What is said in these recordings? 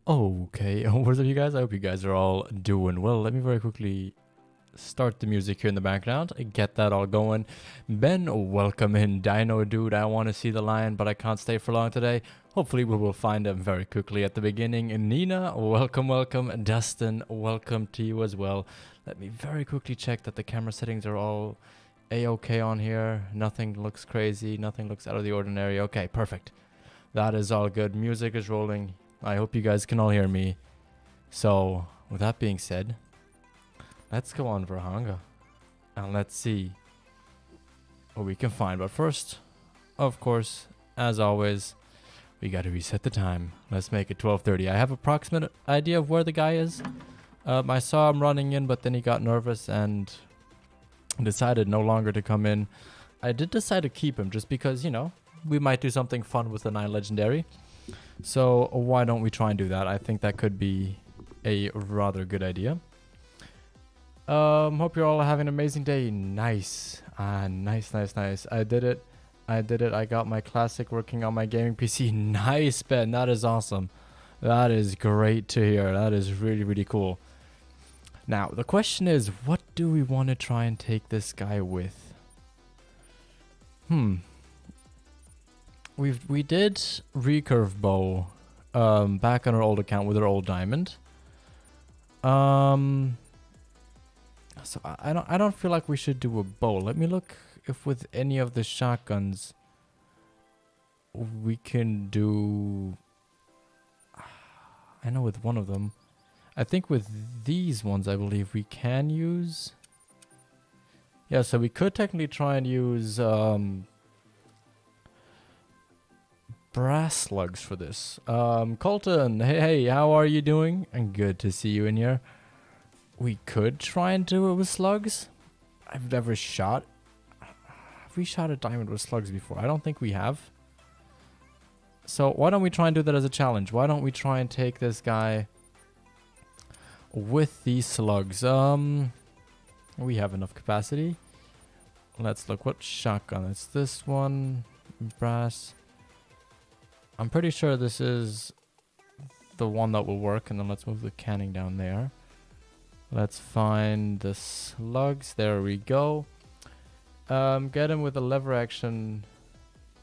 Okay, what's up you guys? I hope you guys are all doing well. Let me very quickly start the music here in the background and get that all going. Ben, welcome in. Dino Dude, I want to see the lion, but I can't stay for long today. Hopefully we will find him very quickly at the beginning. And Nina, welcome. Dustin, welcome to you as well. Let me very quickly check that the camera settings are all a-okay on here. Nothing looks crazy, nothing looks out of the ordinary. Okay, perfect. That is all good. Music is rolling. I hope you guys can all hear me. So, with that being said, let's go on Verhanga. And let's see what we can find. But first, of course, as always, we got to reset the time. Let's make it 12:30. I have approximate idea of where the guy is. I saw him running in, but then he got nervous and decided no longer to come in. I did decide to keep him just because, you know, we might do something fun with the 9 legendary. So why don't we try and do that? I think that could be a rather good idea. Hope you're all having an amazing day. Nice. Nice. I did it. I got my classic working on my gaming PC. Nice, Ben. That is awesome. That is great to hear. That is really, really cool. Now, the question is, what do we want to try and take this guy with? We did recurve bow back on our old account with our old diamond. So I don't feel like we should do a bow. Let me look if with any of the shotguns we can do. I know with one of them. I think with these ones I believe we can use. Yeah, so we could technically try and use brass slugs for this. Colton, hey, how are you doing? And good to see you in here. We could try and do it with slugs. I've never shot. Have we shot a diamond with slugs before? I don't think we have. So why don't we try and do that as a challenge? Why don't we try and take this guy with these slugs? We have enough capacity. Let's look. What shotgun? It's this one. Brass. I'm pretty sure this is the one that will work. And then let's move the canning down there. Let's find the slugs. There we go. Get him with a lever action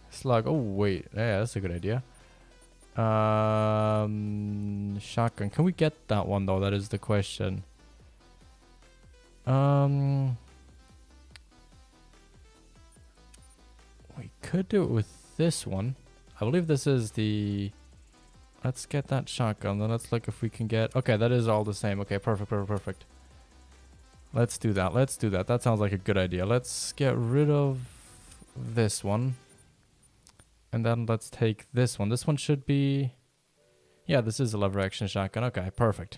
slug. Oh, wait. Yeah, that's a good idea. Shotgun. Can we get that one, though? That is the question. We could do it with this one. I believe this is the... Let's get that shotgun. Then let's look if we can get... Okay, that is all the same. Okay, perfect. Let's do that. That sounds like a good idea. Let's get rid of this one. And then let's take this one. This one should be... Yeah, this is a lever action shotgun. Okay, perfect.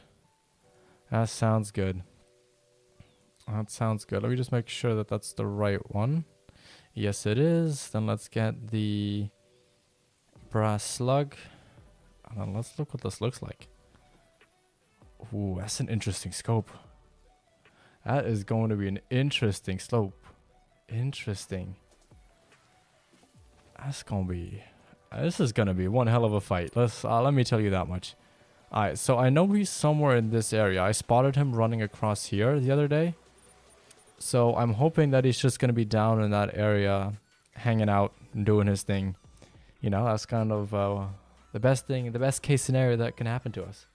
That sounds good. Let me just make sure that that's the right one. Yes, it is. Then let's get the brass slug. And then let's look what this looks like. Ooh, that's an interesting scope. That is going to be an interesting slope. Interesting. That's going to be... This is going to be one hell of a fight. Let me tell you that much. Alright, so I know he's somewhere in this area. I spotted him running across here the other day. So I'm hoping that he's just going to be down in that area, hanging out and doing his thing. You know, that's kind of the best thing, the best case scenario that can happen to us.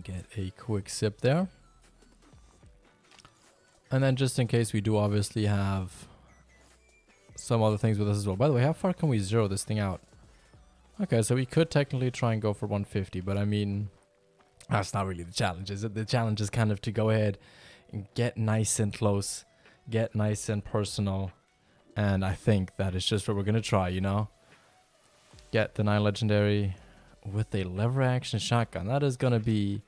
Get a quick sip there. And then just in case we do obviously have some other things with us as well. By the way, how far can we zero this thing out? Okay, so we could technically try and go for 150, but I mean... That's not really the challenge, is it? The challenge is kind of to go ahead and get nice and close, get nice and personal. And I think that is just what we're going to try, you know? Get the 9 legendary with a lever action shotgun. That is going to be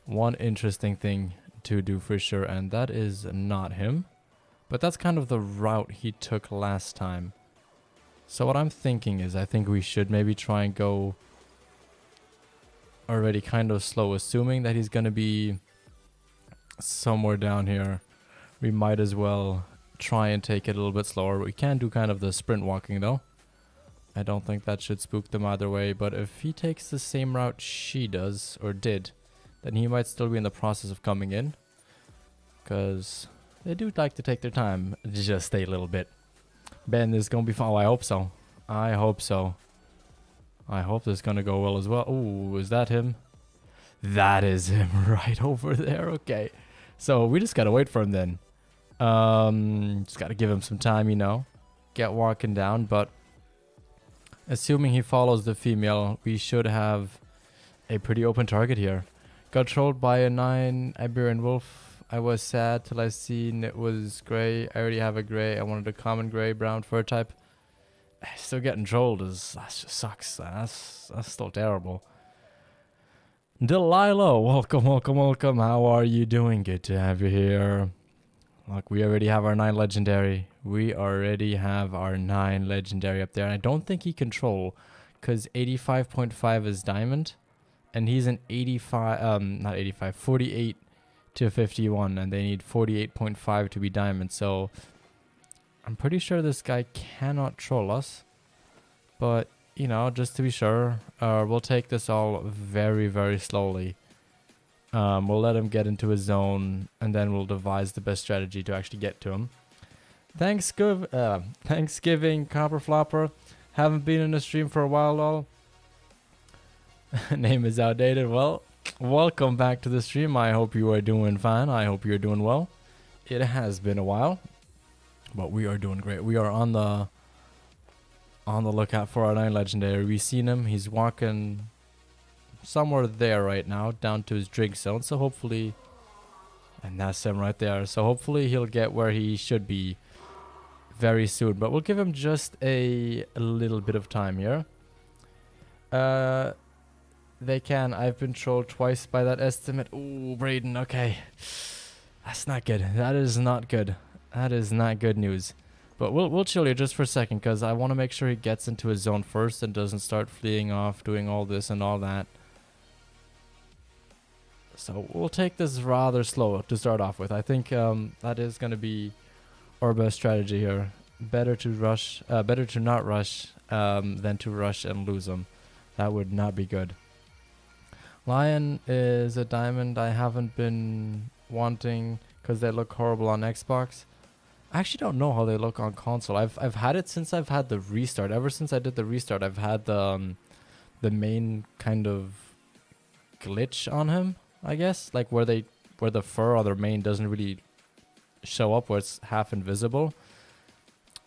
one interesting thing to do for sure. And that is not him. But that's kind of the route he took last time. So what I'm thinking is I think we should maybe try and go... already kind of slow, assuming that he's going to be somewhere down here. We might as well try and take it a little bit slower. We can do kind of the sprint walking though. I don't think that should spook them either way, but if he takes the same route she does, or did, then he might still be in the process of coming in. Because they do like to take their time, just a little bit. Ben, this is going to be fun. Oh, I hope so. I hope so. I hope this is going to go well as well. Ooh, is that him? That is him right over there. Okay. So we just got to wait for him then. Just got to give him some time, you know. Get walking down, but assuming he follows the female, we should have a pretty open target here. Got trolled by a 9 Iberian wolf. I was sad till I seen it was grey. I already have a grey. I wanted a common grey brown fur type. Still getting trolled that just sucks. That's still terrible. Delilah, welcome, welcome, welcome. How are you doing? Good to have you here. Look, we already have our 9 legendary. We already have our 9 legendary up there. And I don't think he can troll, because 85.5 is diamond. And he's an 48 to 51. And they need 48.5 to be diamond. So I'm pretty sure this guy cannot troll us. But, you know, just to be sure, we'll take this all very, very slowly. We'll let him get into his zone, and then we'll devise the best strategy to actually get to him. Thanksgiving, Copper Flopper. Haven't been in a stream for a while, lol. Name is outdated. Well, welcome back to the stream. I hope you are doing fine. I hope you're doing well. It has been a while, but we are doing great. We are on the lookout for our 9 legendary. We've seen him. He's walking somewhere there right now, down to his drink zone. So hopefully, and that's him right there. So hopefully he'll get where he should be very soon. But we'll give him just a little bit of time here. They can. I've been trolled twice by that estimate. Ooh, Braden. Okay, that's not good. That is not good. That is not good news. But we'll chill here just for a second, because I want to make sure he gets into his zone first and doesn't start fleeing off, doing all this and all that. So we'll take this rather slow to start off with. I think that is going to be our best strategy here. Better to not rush than to rush and lose them. That would not be good. Lion is a diamond I haven't been wanting because they look horrible on Xbox. I actually don't know how they look on console. I've had it since I've had the restart. Ever since I did the restart, I've had the main kind of glitch on him, I guess, like where the fur or their mane doesn't really show up, where it's half invisible.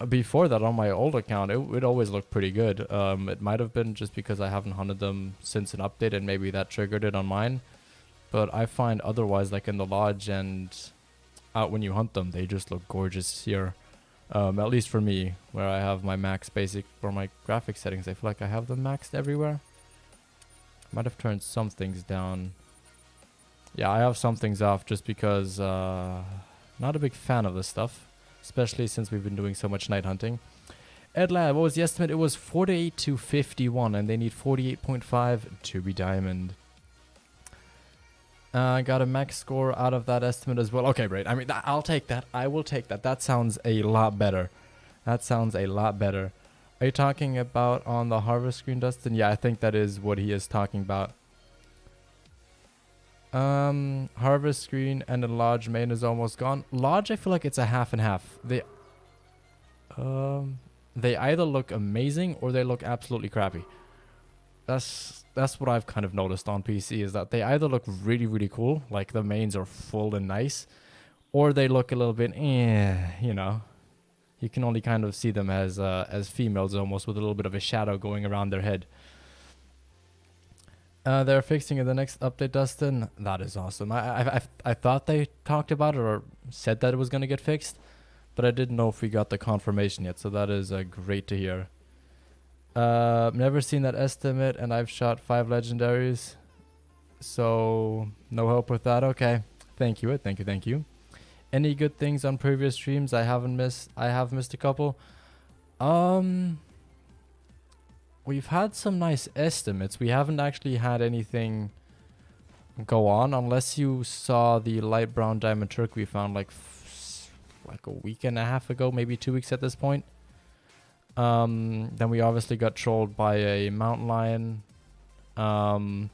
Before that, on my old account, it always looked pretty good. It might have been just because I haven't hunted them since an update, and maybe that triggered it on mine. But I find otherwise, like in the lodge and out when you hunt them, they just look gorgeous here. At least for me, where I have my max basic for my graphic settings. I feel like I have them maxed everywhere. Might have turned some things down. Yeah, I have some things off just because not a big fan of this stuff, especially since we've been doing so much night hunting. Edlab, what was the estimate? It was 48 to 51, and they need 48.5 to be diamond. I got a max score out of that estimate as well. Okay, great. I mean, I'll take that. I will take that. That sounds a lot better. That sounds a lot better. Are you talking about on the harvest screen, Dustin? Yeah, I think that is what he is talking about. Harvest screen and the lodge main is almost gone. Lodge, I feel like it's a half and half. They either look amazing or they look absolutely crappy. That's what I've kind of noticed on PC, is that they either look really, really cool, like the mains are full and nice, or they look a little bit, you know. You can only kind of see them as females, almost with a little bit of a shadow going around their head. They're fixing it the next update, Dustin. That is awesome. I thought they talked about it or said that it was going to get fixed, but I didn't know if we got the confirmation yet, so that is great to hear. Never seen that estimate, and I've shot 5 legendaries, so no help with that. Okay, thank you. Any good things on previous streams? I have missed a couple. We've had some nice estimates. We haven't actually had anything go on, unless you saw the light brown diamond turk we found like a week and a half ago, maybe 2 weeks at this point. Then we obviously got trolled by a mountain lion. And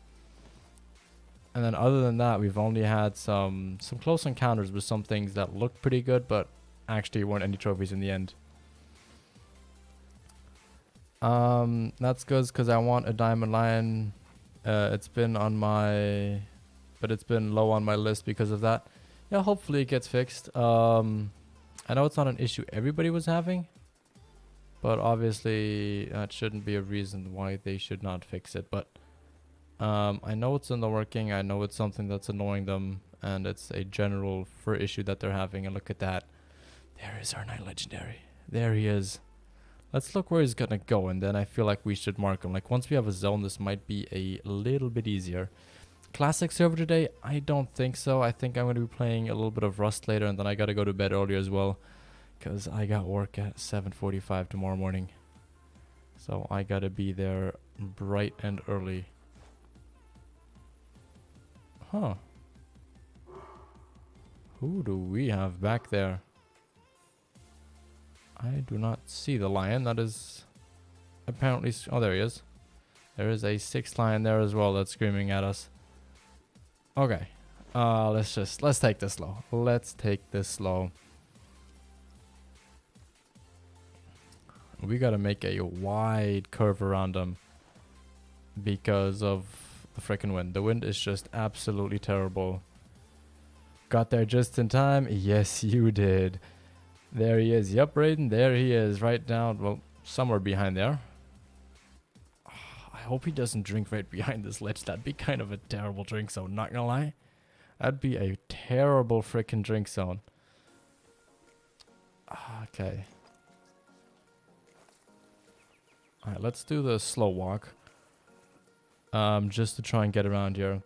then other than that, we've only had some close encounters with some things that looked pretty good, but actually weren't any trophies in the end. That's good because I want a diamond lion. It's been on my, but it's been low on my list because of that. Yeah, hopefully it gets fixed. I know it's not an issue everybody was having, but obviously that shouldn't be a reason why they should not fix it. But I know it's in the working. I know it's something that's annoying them, and it's a general fur issue that they're having. And look at that. There is our night legendary. There he is. Let's look where he's gonna go, and then I feel like we should mark him. Like once we have a zone, this might be a little bit easier. Classic server today? I don't think so. I think I'm gonna be playing a little bit of Rust later, and then I gotta go to bed earlier as well, because I got work at 7:45 tomorrow morning. So I gotta be there bright and early. Huh. Who do we have back there? I do not see the lion. That is apparently... Oh, there he is. There is a 6th lion there as well that's screaming at us. Okay. Let's take this slow. Let's take this slow. We gotta make a wide curve around them because of the freaking wind. The wind is just absolutely terrible. Got there just in time. Yes, you did. There he is. Yep, Raiden. There he is. Right down. Well, somewhere behind there. I hope he doesn't drink right behind this ledge. That'd be kind of a terrible drink zone. Not gonna lie. That'd be a terrible freaking drink zone. Okay. Alright, let's do the slow walk. Just to try and get around here.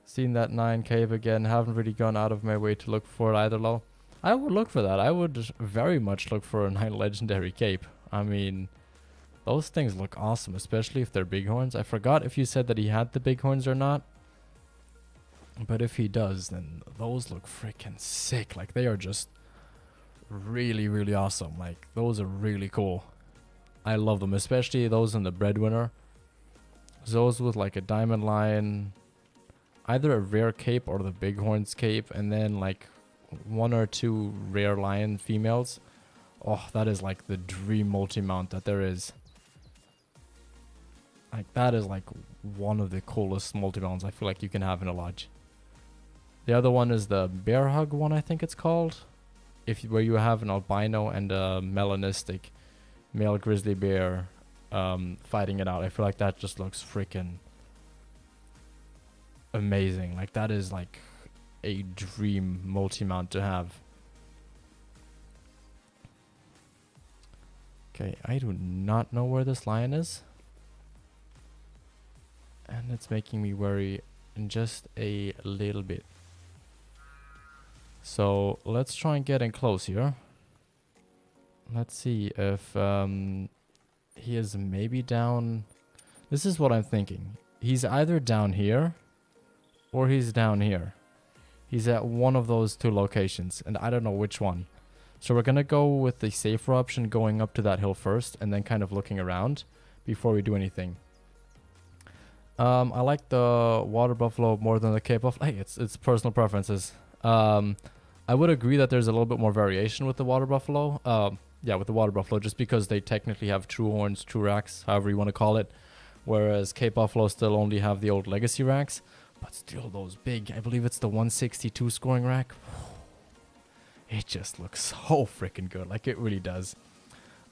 Seen that 9 cave again. Haven't really gone out of my way to look for it either, though. I would look for that. I would very much look for a 9 legendary cape. I mean, those things look awesome, especially if they're bighorns. I forgot if you said that he had the bighorns or not. But if he does, then those look freaking sick. Like, they are just really, really awesome. Like, those are really cool. I love them, especially those in the breadwinner. Those with like a diamond lion, either a rare cape or the bighorns cape, and then like 1 or 2 rare lion females. Oh, that is like the dream multi-mount that there is. Like, that is like one of the coolest multi-mounts I feel like you can have in a lodge. The other one is the bear hug one, I think it's called. Where you have an albino and a melanistic male grizzly bear fighting it out. I feel like that just looks freaking amazing. Like, that is like a dream multi-mount to have. Okay, I do not know where this lion is. And it's making me worry in just a little bit. So let's try and get in close here. Let's see if he is maybe down. This is what I'm thinking. He's either down here or he's down here. He's at one of those 2 locations, and I don't know which one. So we're gonna go with the safer option, going up to that hill first and then kind of looking around before we do anything. I like the water buffalo more than the Cape Buffalo. Hey, it's personal preferences. I would agree that there's a little bit more variation with the water buffalo. Yeah, with the water buffalo, just because they technically have true horns, true racks, however you want to call it. Whereas Cape Buffalo still only have the old legacy racks. But still, those big, I believe it's the 162 scoring rack. It just looks so freaking good. Like, it really does.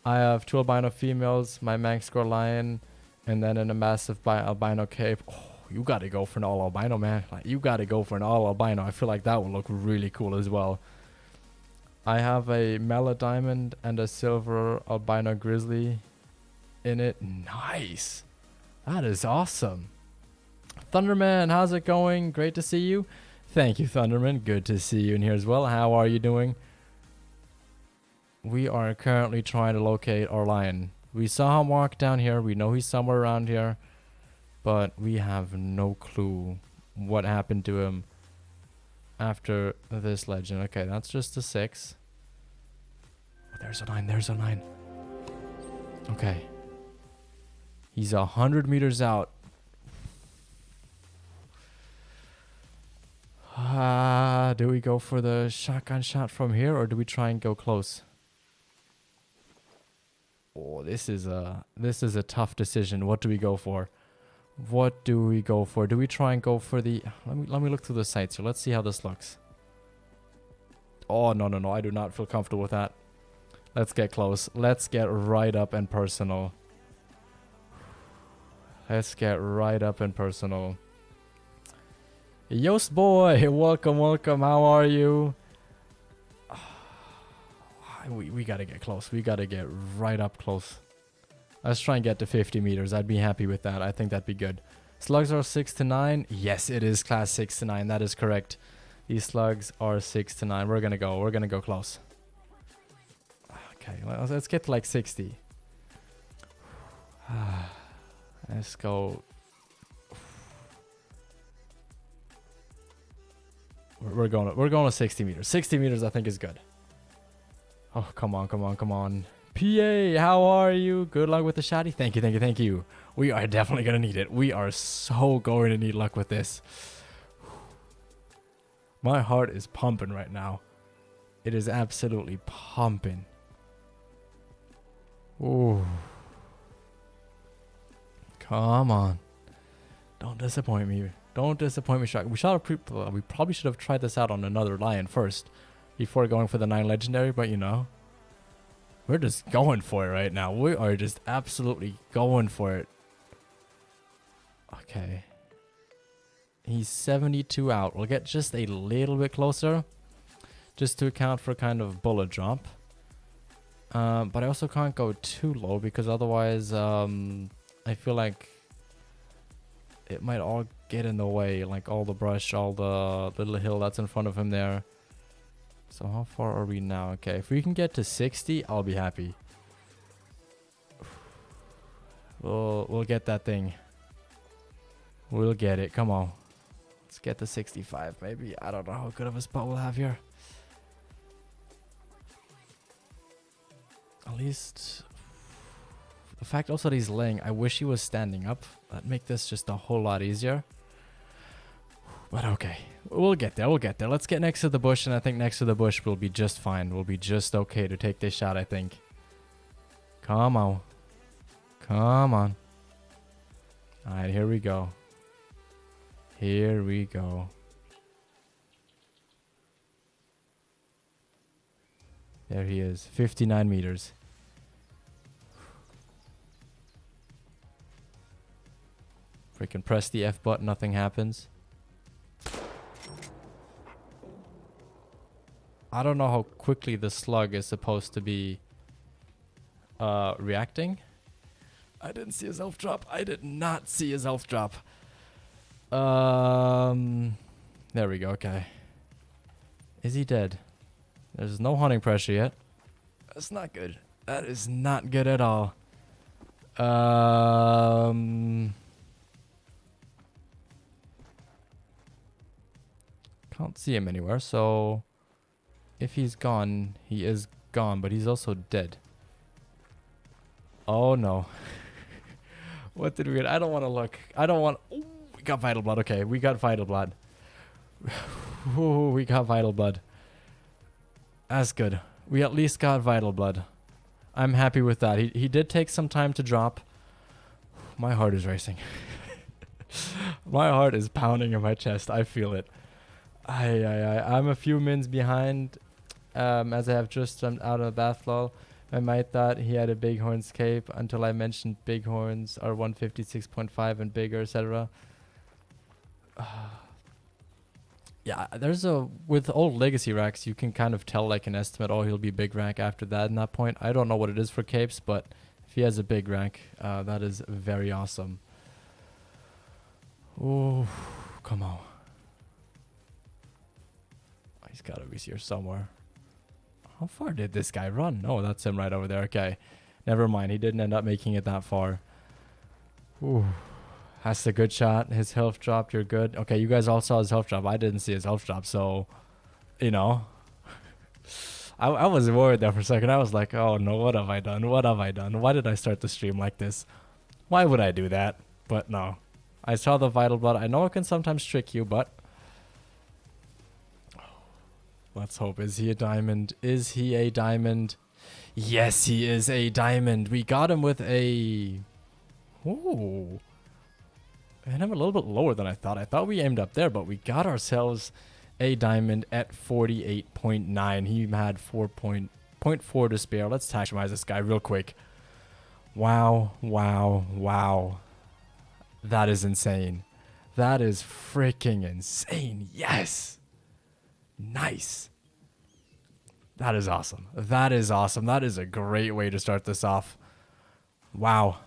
I have 2 albino females, my max score lion, and then in a massive albino cape. Oh, you gotta go for an all albino, man. Like, you gotta go for an all albino. I feel like that would look really cool as well. I have a Mela Diamond and a Silver Albino Grizzly in it. Nice. That is awesome. Thunderman, how's it going? Great to see you. Thank you, Thunderman. Good to see you in here as well. How are you doing? We are currently trying to locate our lion. We saw him walk down here. We know he's somewhere around here. But we have no clue what happened to him after this legend. Okay, that's just a 6. Oh, there's a 9. There's a 9. Okay. He's 100 meters out. Do we go for the shotgun shot from here, or do we try and go close? Oh, this is a tough decision. What do we go for? What do we go for? Do we try and go for the... Let me look through the sights here. Let's see how this looks. Oh, no, no, no. I do not feel comfortable with that. Let's get close. Let's get right up and personal. Let's get right up and personal. Yost boy, welcome, welcome. How are you? We gotta get close. We gotta get right up close. Let's try and get to 50 meters. I'd be happy with that. I think that'd be good. Slugs are 6 to 9. Yes, it is class 6 to 9. That is correct. These slugs are 6 to 9. We're gonna go close. Okay, let's get to like 60. Let's go. We're going to 60 meters. 60 meters I think is good. Oh, come on, come on, come on. PA, how are you? Good luck with the shotty. Thank you, thank you, thank you. We are definitely going to need it. We are so going to need luck with this. My heart is pumping right now. It is absolutely pumping. Ooh. Come on. Don't disappoint me. Don't disappoint me, Shark. We probably should have tried this out on another lion first before going for the 9 legendary, but you know, we're just going for it right now. We are just absolutely going for it. Okay. He's 72 out. We'll get just a little bit closer just to account for kind of bullet drop. But I also can't go too low because otherwise I feel like it might all get in the way, like all the brush, all the little hill that's in front of him there. So how far are we now? Okay, if we can get to 60, I'll be happy. We'll get that thing. We'll get it. Come on. Let's get to 65 maybe. I don't know how good of a spot we'll have here. At least the fact also that he's laying, I wish he was standing up. That'd make this just a whole lot easier. But okay, we'll get there, we'll get there. Let's get next to the bush, and I think next to the bush we'll be just fine. We'll be just okay to take this shot, I think. Come on. Come on. Alright, here we go. Here we go. There he is, 59 meters. Freaking press the F button, nothing happens. I don't know how quickly the slug is supposed to be reacting. I didn't see his health drop. I did not see his health drop. There we go. Okay. Is he dead? There's no hunting pressure yet. That's not good. That is not good at all. Can't see him anywhere, so if he's gone, he is gone, but he's also dead. Oh no. What did we get? I don't want to look. I don't want... Ooh, we got vital blood. Okay, we got vital blood. Ooh, we got vital blood. That's good. We at least got vital blood. I'm happy with that. He did take some time to drop. My heart is racing. My heart is pounding in my chest. I feel it. I'm a few mins behind, as I have just jumped out of the bath lol. I might thought he had a bighorn's cape until I mentioned bighorns are 156.5 and bigger, etc. Yeah, there's with old legacy racks, you can kind of tell like an estimate, oh, he'll be big rank after that and that point. I don't know what it is for capes, but if he has a big rank, that is very awesome. Oh, come on. He's got to be here somewhere. How far did this guy run? No, that's him right over there. Okay. Never mind. He didn't end up making it that far. Ooh. That's a good shot. His health dropped. You're good. Okay, you guys all saw his health drop. I didn't see his health drop, so, you know. I was worried there for a second. I was like, oh no, what have I done? What have I done? Why did I start the stream like this? Why would I do that? But no. I saw the vital blood. I know it can sometimes trick you, but let's hope. Is he a diamond? Is he a diamond? Yes, he is a diamond. We got him with a... Ooh. And I'm a little bit lower than I thought. I thought we aimed up there, but we got ourselves a diamond at 48.9. He had 4.4 to spare. Let's maximize this guy real quick. Wow, wow, wow. That is insane. That is freaking insane. Yes. Nice. That is awesome. That is awesome. That is a great way to start this off. Wow.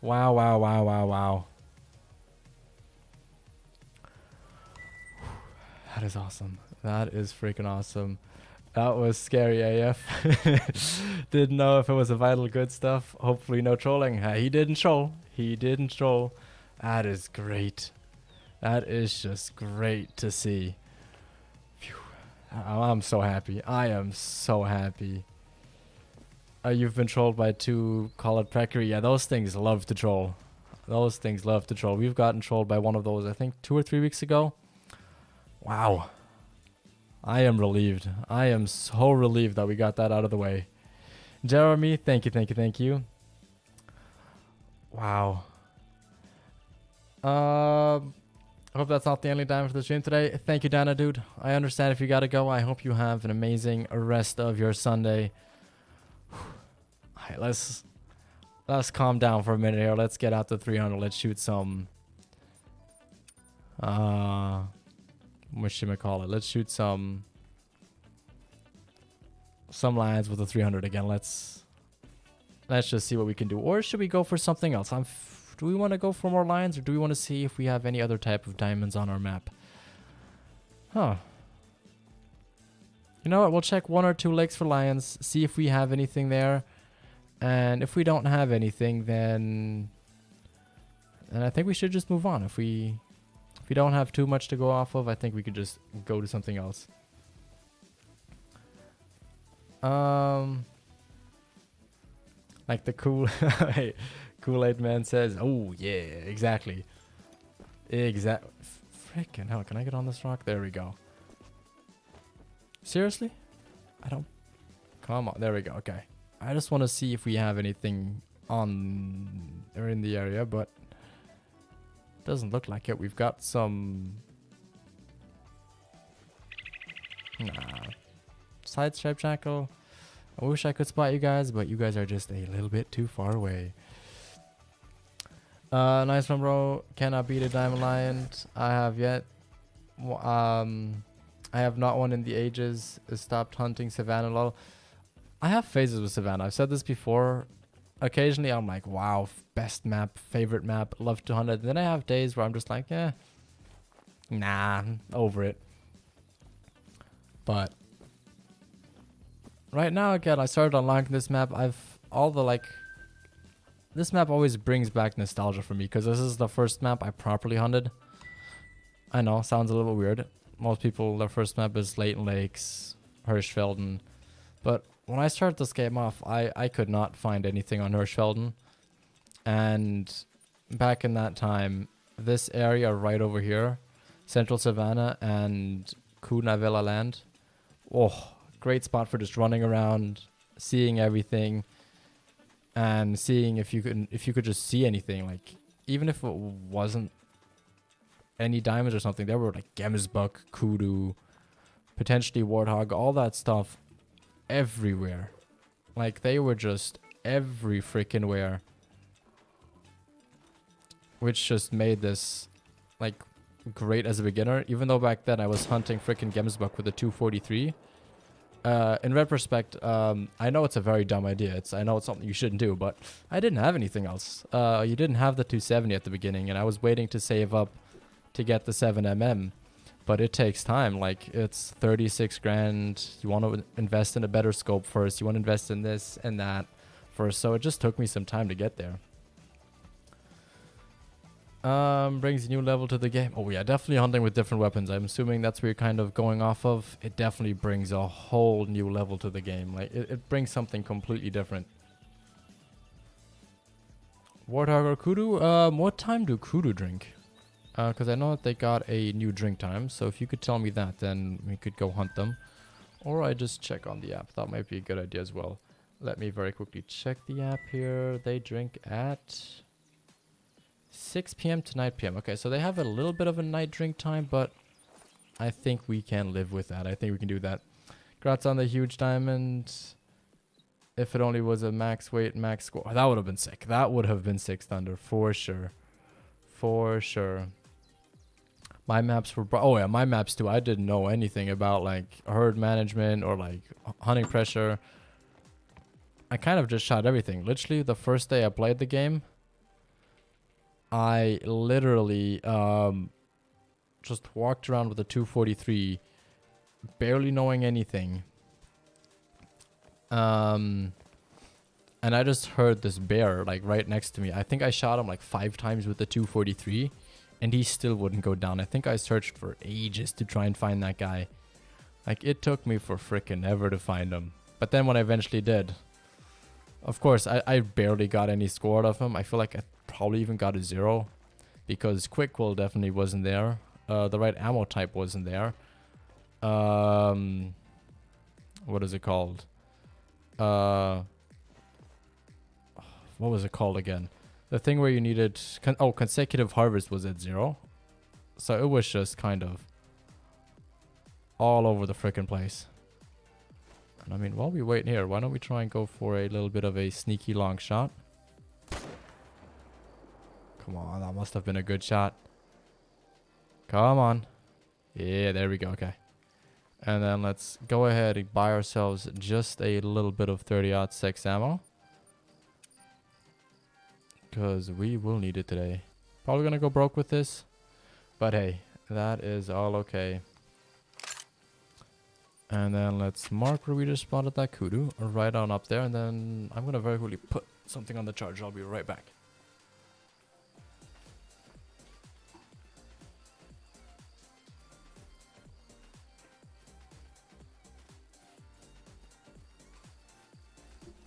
Wow, wow, wow, wow, wow. That is awesome. That is freaking awesome. That was scary AF. Didn't know if it was a vital good stuff. Hopefully no trolling. He didn't troll. He didn't troll. That is great. That is just great to see. Phew. I'm so happy. I am so happy. You've been trolled by 2 call it Precary. Yeah, those things love to troll. Those things love to troll. We've gotten trolled by one of those, I think, 2 or 3 weeks ago. Wow. I am relieved. I am so relieved that we got that out of the way. Jeremy, thank you, thank you, thank you. Wow. I hope that's not the only diamond for the stream today. Thank you, Dana, dude. I understand if you gotta go. I hope you have an amazing rest of your Sunday. Alright, let's calm down for a minute here. Let's get out to 300. Let's shoot some whatchamacallit? Let's shoot some lines with the 300 again. Let's just see what we can do. Or should we go for something else? Do we want to go for more lines, or do we want to see if we have any other type of diamonds on our map? Huh. You know what? We'll check 1 or 2 lakes for lions, see if we have anything there. And if we don't have anything, then I think we should just move on. If we don't have too much to go off of, I think we could just go to something else. Like the hey, Kool-Aid Man says, oh yeah, exactly. Frickin' hell, can I get on this rock? There we go. Seriously? Come on, there we go, okay. I just want to see if we have anything on or in the area, but doesn't look like it. We've got some... Nah. Side stripe jackal. I wish I could spot you guys, but you guys are just a little bit too far away. Nice one, bro. Cannot beat a diamond lion. I have yet. I have not one in the ages. Stopped hunting Savannah, lol. I have phases with Savannah. I've said this before. Occasionally, I'm like, wow, best map, favorite map, love to hunt it. Then I have days where I'm just like, yeah, nah, over it. But right now, again, I started unlocking this map. This map always brings back nostalgia for me because this is the first map I properly hunted. I know, sounds a little weird. Most people, their first map is Leighton Lakes, Hirschfelden. But when I started this game off, I could not find anything on Hirschfelden. And back in that time, this area right over here, Central Savannah and Kunavilla Land, oh, great spot for just running around, seeing everything, and seeing if you could just see anything. Like, even if it wasn't any diamonds or something, there were like gemsbok, kudu, potentially warthog, all that stuff everywhere. Like, they were just every freaking where, which just made this like great as a beginner. Even though back then I was hunting freaking gemsbok with a 243. In retrospect, I know it's a very dumb idea. I know it's something you shouldn't do, but I didn't have anything else. You didn't have the 270 at the beginning, and I was waiting to save up to get the 7mm. But it takes time. Like, it's 36 grand. You want to invest in a better scope first. You want to invest in this and that first. So it just took me some time to get there. Brings a new level to the game. Oh yeah, definitely hunting with different weapons. I'm assuming that's where you're kind of going off of. It definitely brings a whole new level to the game. Like it brings something completely different. Warthog or kudu? What time do kudu drink? Because I know that they got a new drink time. So if you could tell me that, then we could go hunt them. Or I just check on the app. That might be a good idea as well. Let me very quickly check the app here. They drink at 6 p.m. to 9 p.m. Okay, so they have a little bit of a night drink time, but I think we can live with that. I think we can do that. Congrats on the huge diamond. If it only was a max weight, max score. That would have been sick. That would have been 6 Thunder for sure. For sure. My maps were... Oh yeah, my maps too. I didn't know anything about like herd management or like hunting pressure. I kind of just shot everything. Literally, the first day I played the game, I literally just walked around with a 243, barely knowing anything. And I just heard this bear like right next to me. I think I shot him like 5 times with the 243, and he still wouldn't go down. I think I searched for ages to try and find that guy. Like, it took me for frickin' ever to find him. But then when I eventually did, of course, I barely got any score out of him. I feel like I probably even got a 0 because quick will definitely wasn't there. The right ammo type wasn't there. What is it called? What was it called again? The thing where you needed... consecutive harvest was at 0. So it was just kind of all over the frickin' place. And I mean, while we wait here, why don't we try and go for a little bit of a sneaky long shot? Come on, that must have been a good shot. Come on. Yeah, there we go. Okay. And then let's go ahead and buy ourselves just a little bit of 30-06 ammo. Because we will need it today. Probably going to go broke with this. But hey, that is all okay. And then let's mark where we just spotted that kudu. Right on up there. And then I'm going to very quickly put something on the charger. I'll be right back.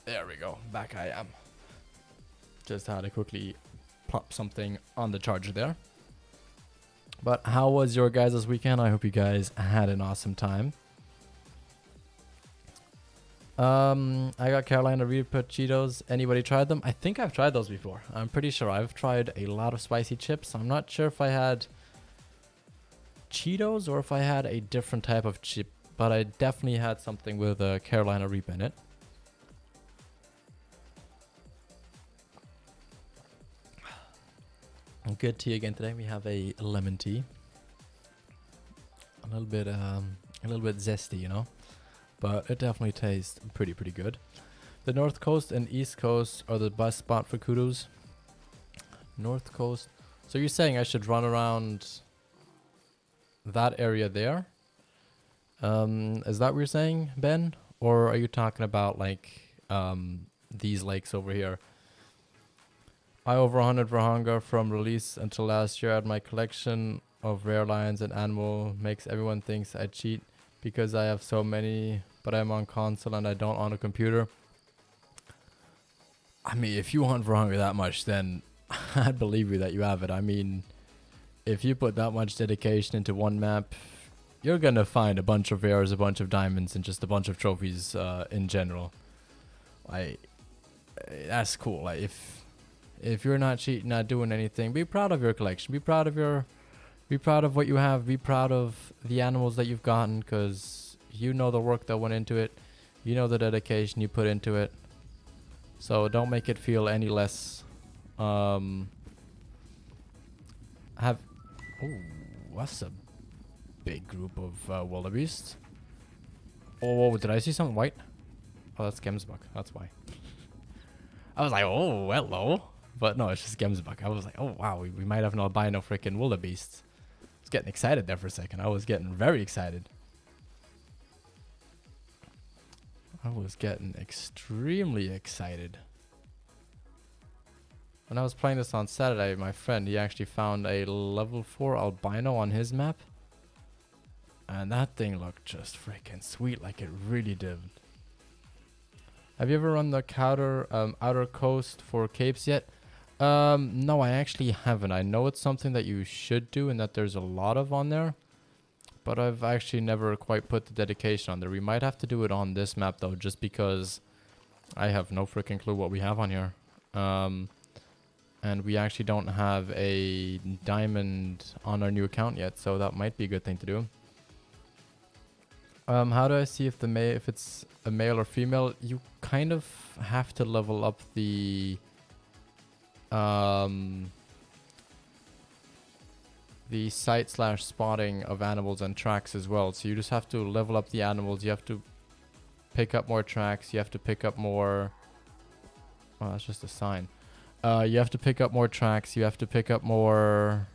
There we go. Back I am. Just had to quickly plop something on the charger there. But how was your guys' weekend? I hope you guys had an awesome time. I got Carolina Reaper Cheetos. Anybody tried them? I think I've tried those before. I'm pretty sure I've tried a lot of spicy chips. I'm not sure if I had Cheetos or if I had a different type of chip, but I definitely had something with a Carolina Reaper in it. Good tea again today. We have a lemon tea. A little bit zesty, you know, but it definitely tastes pretty good. The North Coast and East Coast are the best spot for kudus. North Coast. So you're saying I should run around that area there? Is that what you're saying, Ben? Or are you talking about like these lakes over here? I over 100 for hunger from release until last year. At my collection of rare lions and animal makes everyone thinks I cheat because I have so many, but I'm on console and I don't on a computer. I mean, if you hunt for hunger that much, then I'd believe you that you have it. I mean, if you put that much dedication into one map, you're gonna find a bunch of rares, a bunch of diamonds, and just a bunch of trophies in general. That's cool. Like, if you're not cheating, not doing anything, be proud of your collection. Be proud of what you have. Be proud of the animals that you've gotten, because you know the work that went into it. You know the dedication you put into it. So don't make it feel any less. Ooh, that's a big group of wildebeests. Oh, did I see something white? Oh, that's gemsbok. That's why. I was like, oh, hello. But no, it's just gemsbok. I was like, oh, wow, we might have an albino freaking wildebeest. I was getting excited there for a second. I was getting very excited. I was getting extremely excited. when I was playing this on Saturday, my friend, he actually found a level 4 albino on his map. And that thing looked just freaking sweet, like it really did. Have you ever run the outer coast for capes yet? No, I actually haven't. I know it's something that you should do and that there's a lot of on there. But I've actually never quite put the dedication on there. We might have to do it on this map though, just because I have no freaking clue what we have on here. And we actually don't have a diamond on our new account yet, so that might be a good thing to do. How do I see if if it's a male or female? You kind of have to level up the sight/spotting of animals and tracks as well. So you just have to level up the animals. You have to pick up more tracks. You have to pick up more. Oh, that's just a sign. You have to pick up more tracks. You have to pick up more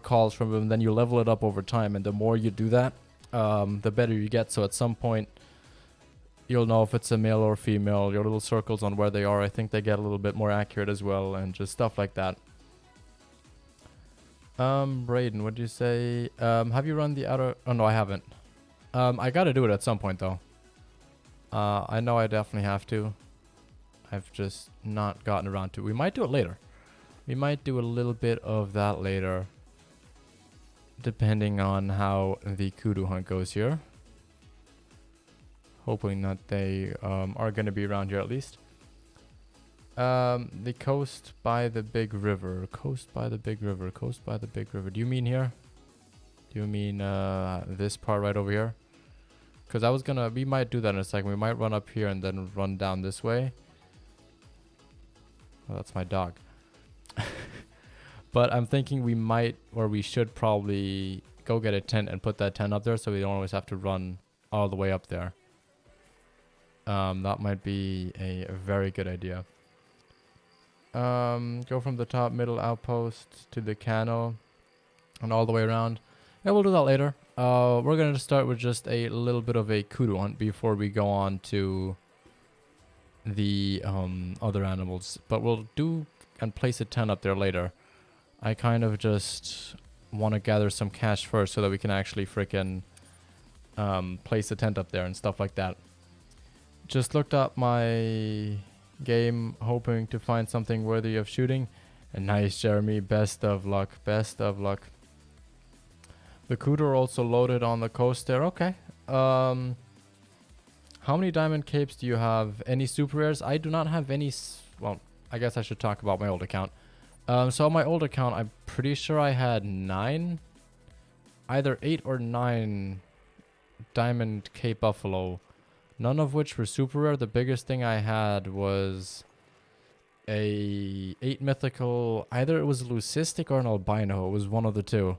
calls from them. Then you level it up over time, and the more you do that, the better you get. So at some point, you'll know if it's a male or female. Your little circles on where they are, I think they get a little bit more accurate as well, and just stuff like that. Brayden, what'd you say? Have you run the outer? Oh no, I haven't. I gotta do it at some point though. I know I definitely have to. I've just not gotten around to it. We might do it later. We might do a little bit of that later, depending on how the kudu hunt goes here. Hoping that they are going to be around here at least. The coast by the big river. Coast by the big river. Coast by the big river. Do you mean here? Do you mean this part right over here? Because we might do that in a second. We might run up here and then run down this way. Oh, that's my dog. But I'm thinking we might, or we should probably go get a tent and put that tent up there so we don't always have to run all the way up there. That might be a very good idea. Go from the top middle outpost to the canal and all the way around. Yeah, we'll do that later. We're going to start with just a little bit of a kudu hunt before we go on to the other animals. But we'll do and place a tent up there later. I kind of just want to gather some cash first so that we can actually freaking place a tent up there and stuff like that. Just looked up my game, hoping to find something worthy of shooting. And nice, Jeremy. Best of luck. Best of luck. The kudu are also loaded on the coast there. Okay. How many diamond capes do you have? Any super rares? I do not have any. Well, I guess I should talk about my old account. So on my old account, I'm pretty sure I had 9, either 8 or 9 diamond cape buffalo, none of which were super rare. The biggest thing I had was a 8 mythical, either it was leucistic or an albino. It was one of the two.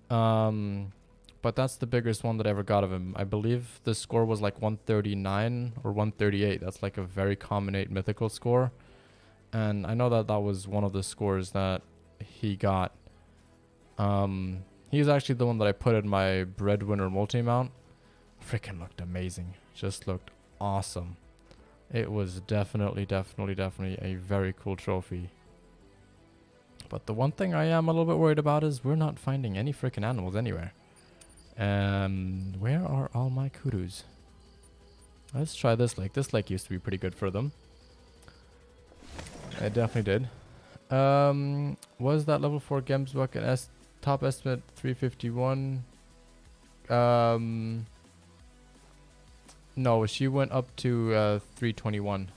But that's the biggest one that I ever got of him. I believe the score was like 139 or 138. That's like a very common 8 mythical score. And I know that that was one of the scores that he got. He was actually the one that I put in my breadwinner multi-mount. Freaking looked amazing. Just looked awesome. It was definitely a very cool trophy. But the one thing I am a little bit worried about is we're not finding any freaking animals anywhere. Where are all my kudus? Let's try this lake. This lake used to be pretty good for them. It definitely did. Was that level 4 gemsbok an top estimate 351? No, she went up to 321.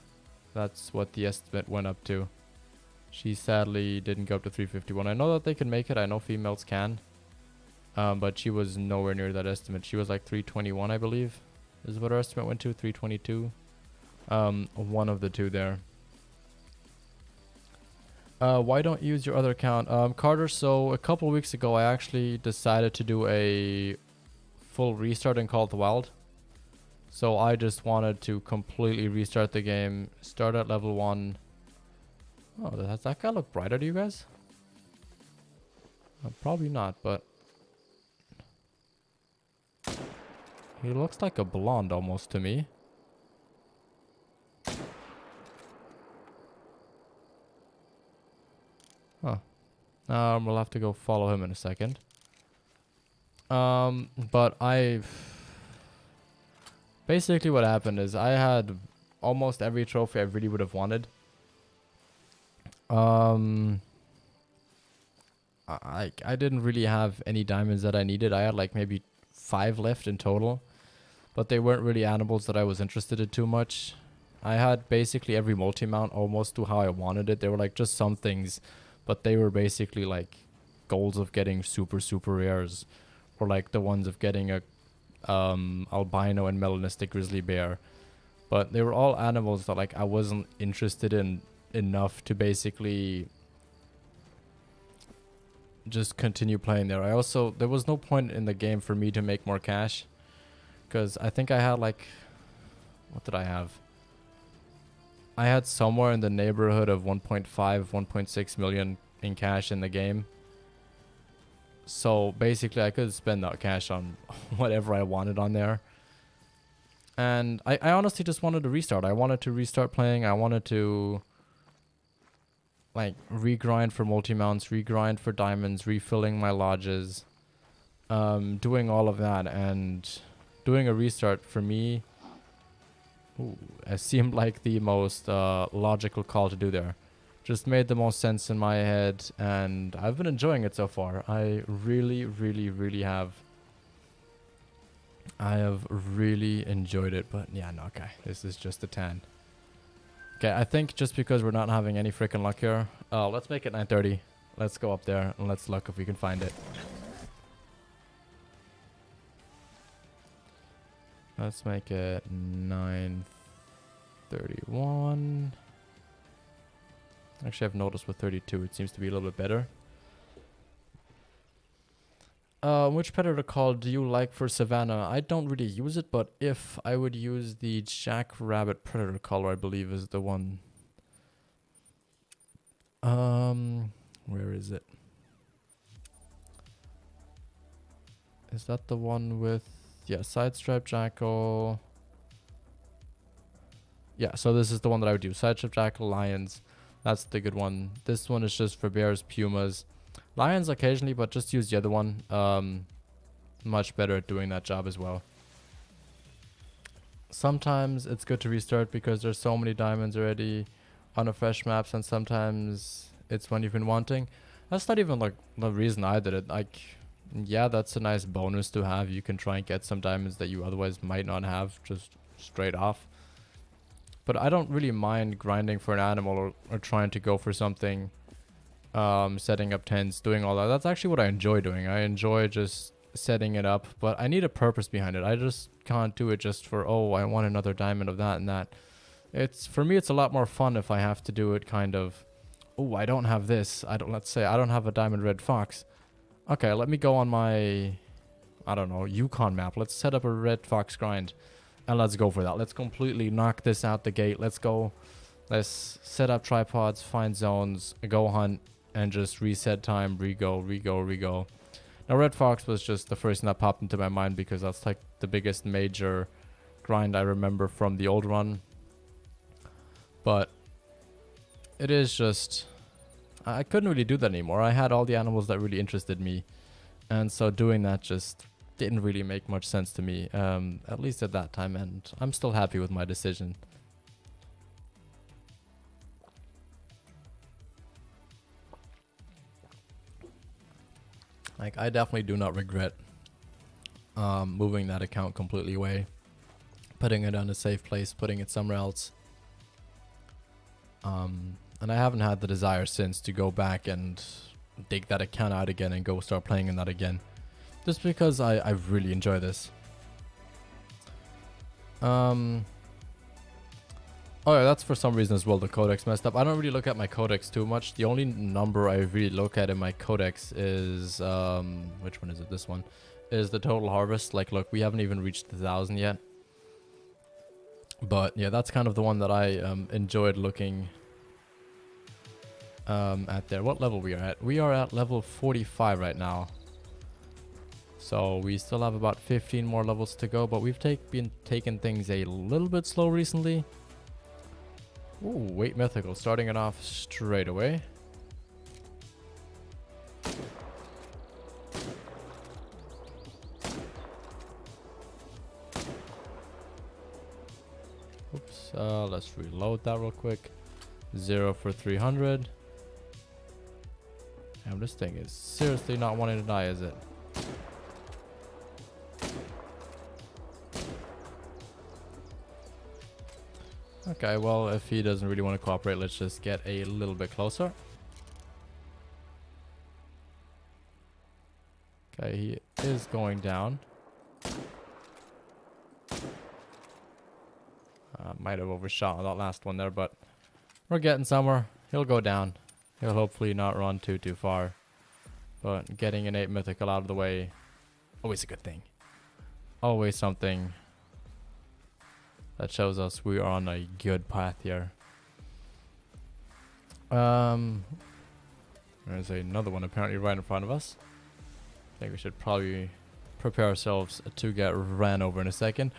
That's what the estimate went up to. She sadly didn't go up to 351. I know that they can make it. I know females can. But she was nowhere near that estimate. She was like 321, I believe, is what her estimate went to. 322. One of the two there. Why don't you use your other account? Carter, so a couple weeks ago I actually decided to do a full restart in Call of the Wild. So I just wanted to completely restart the game, start at level 1. Oh, does that guy look brighter to you guys? Probably not, but he looks like a blonde almost to me. Huh. We'll have to go follow him in a second. But basically what happened is I had almost every trophy I really would have wanted. I didn't really have any diamonds that I needed. I had like maybe 5 left in total, but they weren't really animals that I was interested in too much. I had basically every multi-mount almost to how I wanted it. They were like just some things, but they were basically like goals of getting super rares, or like the ones of getting a albino and melanistic grizzly bear. But they were all animals that like I wasn't interested in enough to basically just continue playing there. There was no point in the game for me to make more cash, because I think I had like, what did I have? I had somewhere in the neighborhood of 1.5, 1.6 million in cash in the game. So basically I could spend that cash on whatever I wanted on there. And I honestly just wanted to restart. I wanted to restart playing. I wanted to like regrind for multi-mounts, regrind for diamonds, refilling my lodges, doing all of that, and doing a restart for me it seemed like the most logical call to do there. Just made the most sense in my head, and I've been enjoying it so far. I really have. I have really enjoyed it, but yeah, no, okay. This is just a 10. Okay, I think just because we're not having any freaking luck here, let's make it 9:30. Let's go up there and let's look if we can find it. Let's make it 9:31. Actually, I've noticed with 32, it seems to be a little bit better. Which predator call do you like for Savannah? I don't really use it, but if I would use the jackrabbit predator color, I believe is the one. Where is it? Is that the one with, yeah, sidestripe jackal? Yeah, so this is the one that I would do. Sidestripe jackal, lions. That's the good one. This one is just for bears, pumas. Lions occasionally, but just use the other one. Much better at doing that job as well. Sometimes it's good to restart because there's so many diamonds already on a fresh maps, and sometimes it's when you've been wanting. That's not even like the reason I did it. Like, yeah, that's a nice bonus to have. You can try and get some diamonds that you otherwise might not have just straight off. But I don't really mind grinding for an animal or trying to go for something. Setting up tents, doing all that. That's actually what I enjoy doing. I enjoy just setting it up, but I need a purpose behind it. I just can't do it just for, oh, I want another diamond of that and that. For me, it's a lot more fun if I have to do it kind of, oh, I don't have this. Let's say I don't have a diamond red fox. Okay, let me go on my, I don't know, Yukon map. Let's set up a red fox grind and let's go for that. Let's completely knock this out the gate. Let's go. Let's set up tripods, find zones, go hunt, and just reset time, re-go. Now, Red Fox was just the first thing that popped into my mind because that's like the biggest major grind I remember from the old run. But it is just, I couldn't really do that anymore. I had all the animals that really interested me, and so doing that just didn't really make much sense to me, at least at that time, and I'm still happy with my decision. Like, I definitely do not regret moving that account completely away, putting it on a safe place, putting it somewhere else. And I haven't had the desire since to go back and dig that account out again and go start playing in that again. Just because I really enjoy this. Oh yeah, that's for some reason as well, the codex messed up. I don't really look at my codex too much. The only number I really look at in my codex is, which one is it? This one. Is the total harvest. Like, look, we haven't even reached 1,000 yet. But yeah, that's kind of the one that I enjoyed looking at there. What level we are at? We are at level 45 right now. So we still have about 15 more levels to go, but we've been taking things a little bit slow recently. Ooh, wait, mythical, starting it off straight away. Oops. Let's reload that real quick. 0 for 300. Damn, this thing is seriously not wanting to die, is it? Okay, well, if he doesn't really want to cooperate, let's just get a little bit closer. Okay, he is going down. Might have overshot that last one there, but we're getting somewhere. He'll go down. He'll hopefully not run too far. But getting an 8 mythical out of the way, always a good thing. Always something that shows us we are on a good path here. There's another one apparently right in front of us. I think we should probably prepare ourselves to get ran over in a second.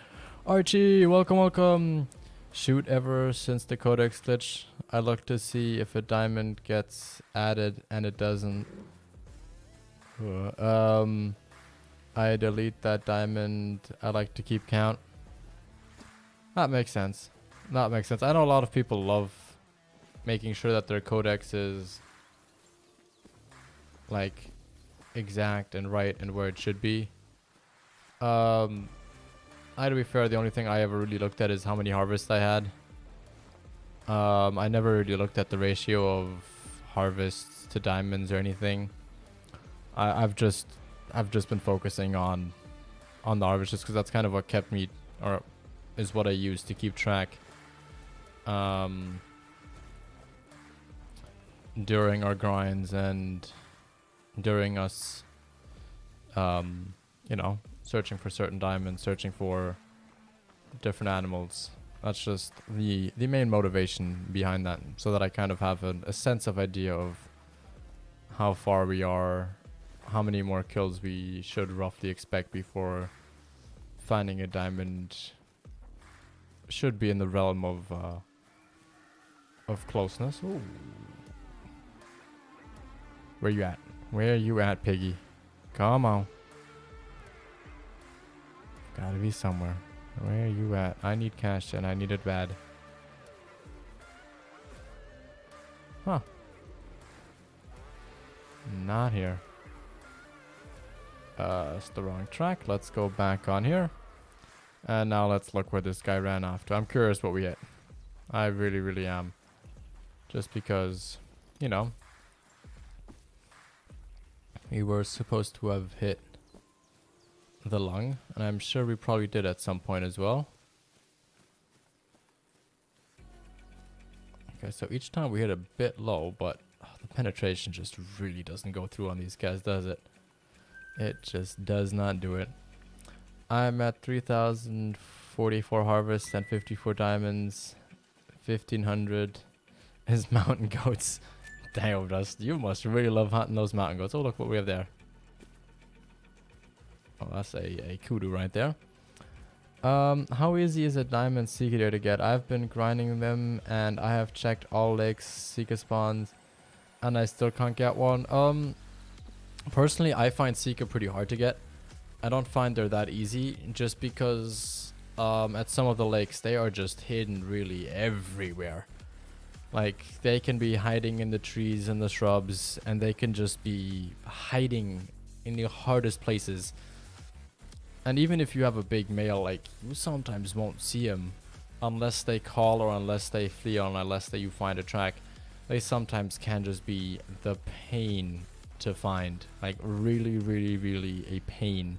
Archie, welcome, welcome. Shoot, ever since the codex glitch, I look to see if a diamond gets added and it doesn't. I delete that diamond. I like to keep count. That makes sense. That makes sense. I know a lot of people love making sure that their codex is like exact and right and where it should be. To be fair, the only thing I ever really looked at is how many harvests I had. I never really looked at the ratio of harvests to diamonds or anything. I've just been focusing on the harvest just because that's kind of what kept me, or is what I use to keep track during our grinds and during us you know, searching for certain diamonds, searching for different animals. That's just the main motivation behind that, so that I kind of have a sense of idea of how far we are, how many more kills we should roughly expect before finding a diamond should be in the realm of closeness. Ooh. Where you at? Where you at, piggy? Come on. Gotta be somewhere. Where you at? I need cash and I need it bad. Huh. Not here. It's the wrong track. Let's go back on here. And now let's look where this guy ran off to. I'm curious what we hit. I really, really am. Just because, you know, we were supposed to have hit the lung, and I'm sure we probably did at some point as well. Okay, so each time we hit a bit low, but the penetration just really doesn't go through on these guys, does it? It just does not do it. I'm at 3,044 harvests and 54 diamonds. 1,500 is mountain goats. Damn, Dust, you must really love hunting those mountain goats. Oh, look what we have there. Oh, that's a kudu right there. How easy is a diamond seeker to get? I've been grinding them and I have checked all lakes, seeker spawns, and I still can't get one. Personally, I find seeker pretty hard to get. I don't find they're that easy just because at some of the lakes they are just hidden really everywhere. Like, they can be hiding in the trees and the shrubs, and they can just be hiding in the hardest places. And even if you have a big male, like, you sometimes won't see him unless they call or unless they flee or unless you find a track. They sometimes can just be the pain to find, like really, really, really a pain.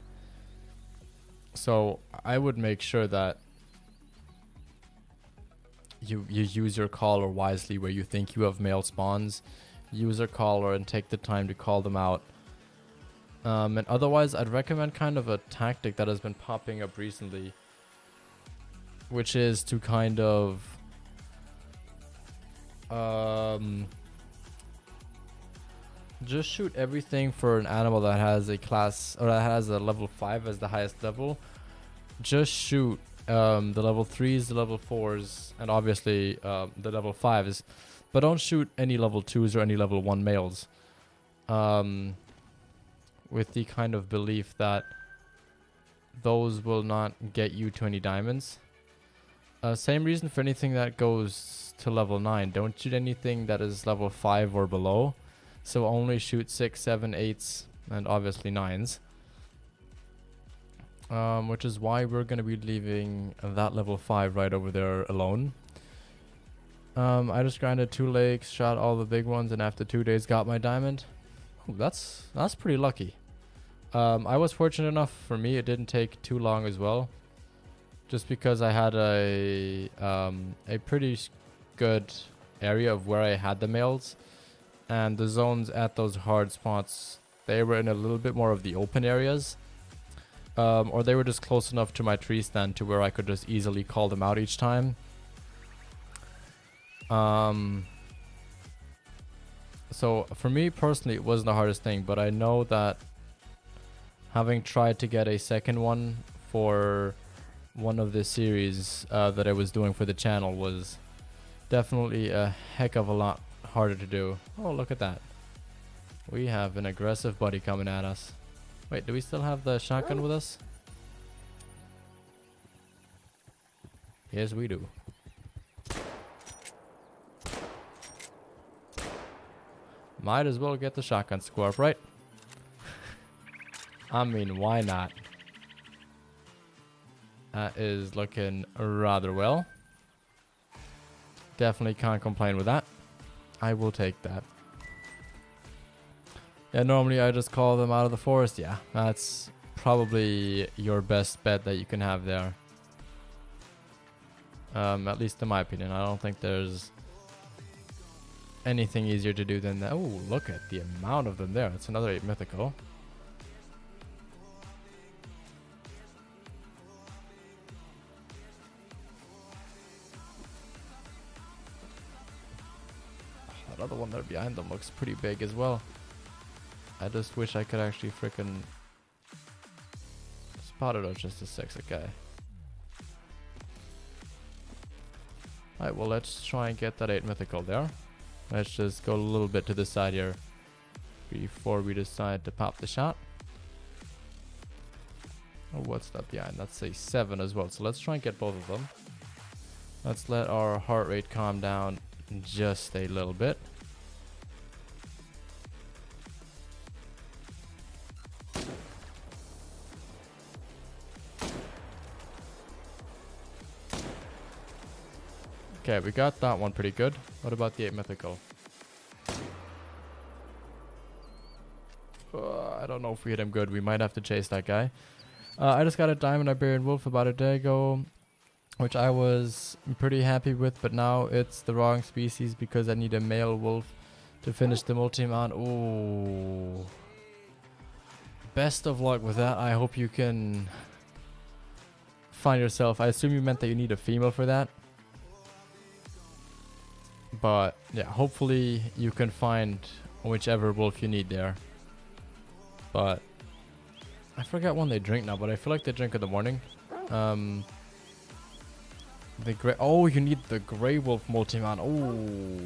So I would make sure that you use your caller wisely where you think you have male spawns. Use your caller and take the time to call them out. And otherwise, I'd recommend kind of a tactic that has been popping up recently, which is to kind of just shoot everything for an animal that has a class, or that has a level 5 as the highest level. Just shoot the level 3s, the level 4s, and obviously the level 5s, but don't shoot any level 2s or any level 1 males. With the kind of belief that those will not get you to any diamonds. Same reason for anything that goes to level 9. Don't shoot anything that is level 5 or below. So only shoot 6, 7, 8s, and obviously 9s. Which is why we're going to be leaving that level 5 right over there alone. I just grinded 2 lakes, shot all the big ones, and after 2 days got my diamond. Ooh, that's pretty lucky. I was fortunate enough, for me it didn't take too long as well. Just because I had a pretty good area of where I had the males. And the zones at those hard spots, they were in a little bit more of the open areas. Or they were just close enough to my tree stand to where I could just easily call them out each time. So for me personally, it wasn't the hardest thing, but I know that having tried to get a second one for one of the series that I was doing for the channel was definitely a heck of a lot harder to do. Oh, look at that. We have an aggressive buddy coming at us. Wait, do we still have the shotgun with us? Yes, we do. Might as well get the shotgun squirp, right? I mean, why not? That is looking rather well. Definitely can't complain with that. I will take that. Yeah, normally I just call them out of the forest. Yeah, that's probably your best bet that you can have there. At least in my opinion. I don't think there's anything easier to do than that. Oh, look at the amount of them there. It's another 8 mythical. That other one there behind them looks pretty big as well. I just wish I could actually frickin' spot it out just a sexy guy. Alright, well let's try and get that 8 mythical there. Let's just go a little bit to the side here before we decide to pop the shot. Oh, what's that behind? That's a 7 as well. So let's try and get both of them. Let's let our heart rate calm down just a little bit. Okay, we got that one pretty good. What about the 8 mythical? I don't know if we hit him good. We might have to chase that guy. I just got a diamond Iberian wolf about a day ago, which I was pretty happy with, but now it's the wrong species because I need a male wolf to finish the multi-mount. Ooh. Best of luck with that. I hope you can find yourself. I assume you meant that you need a female for that. But yeah, hopefully you can find whichever wolf you need there. But I forgot when they drink now, but I feel like they drink in the morning. The gray. Oh, you need the gray wolf multi-mount. Oh,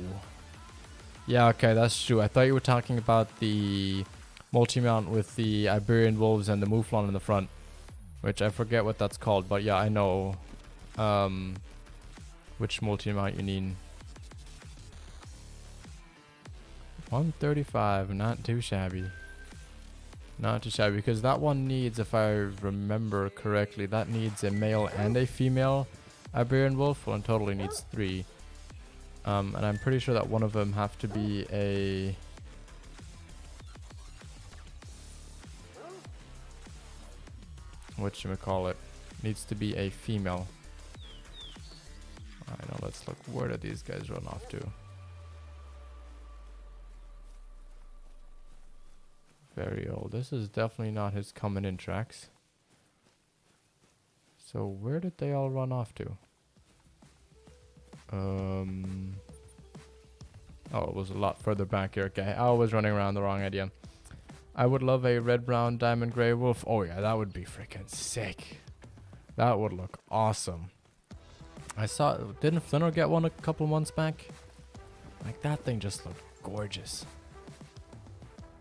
yeah. Okay, that's true. I thought you were talking about the multi-mount with the Iberian wolves and the mouflon in the front, which I forget what that's called. But yeah, I know which multi-mount you need. 135, not too shabby. Not too shabby, because that one needs, if I remember correctly, that needs a male and a female Iberian wolf. Well, it totally needs 3. And I'm pretty sure that one of them have to be a... whatchamacallit? Needs to be a female. Alright, now let's look. Where did these guys run off to? Very old. This is definitely not his coming in tracks. So where did they all run off to? Oh, it was a lot further back here. Okay, I was running around the wrong idea. I would love a red, brown, diamond, gray wolf. Oh yeah, that would be freaking sick. That would look awesome. I saw, didn't Flinner get one a couple months back? Like, that thing just looked gorgeous.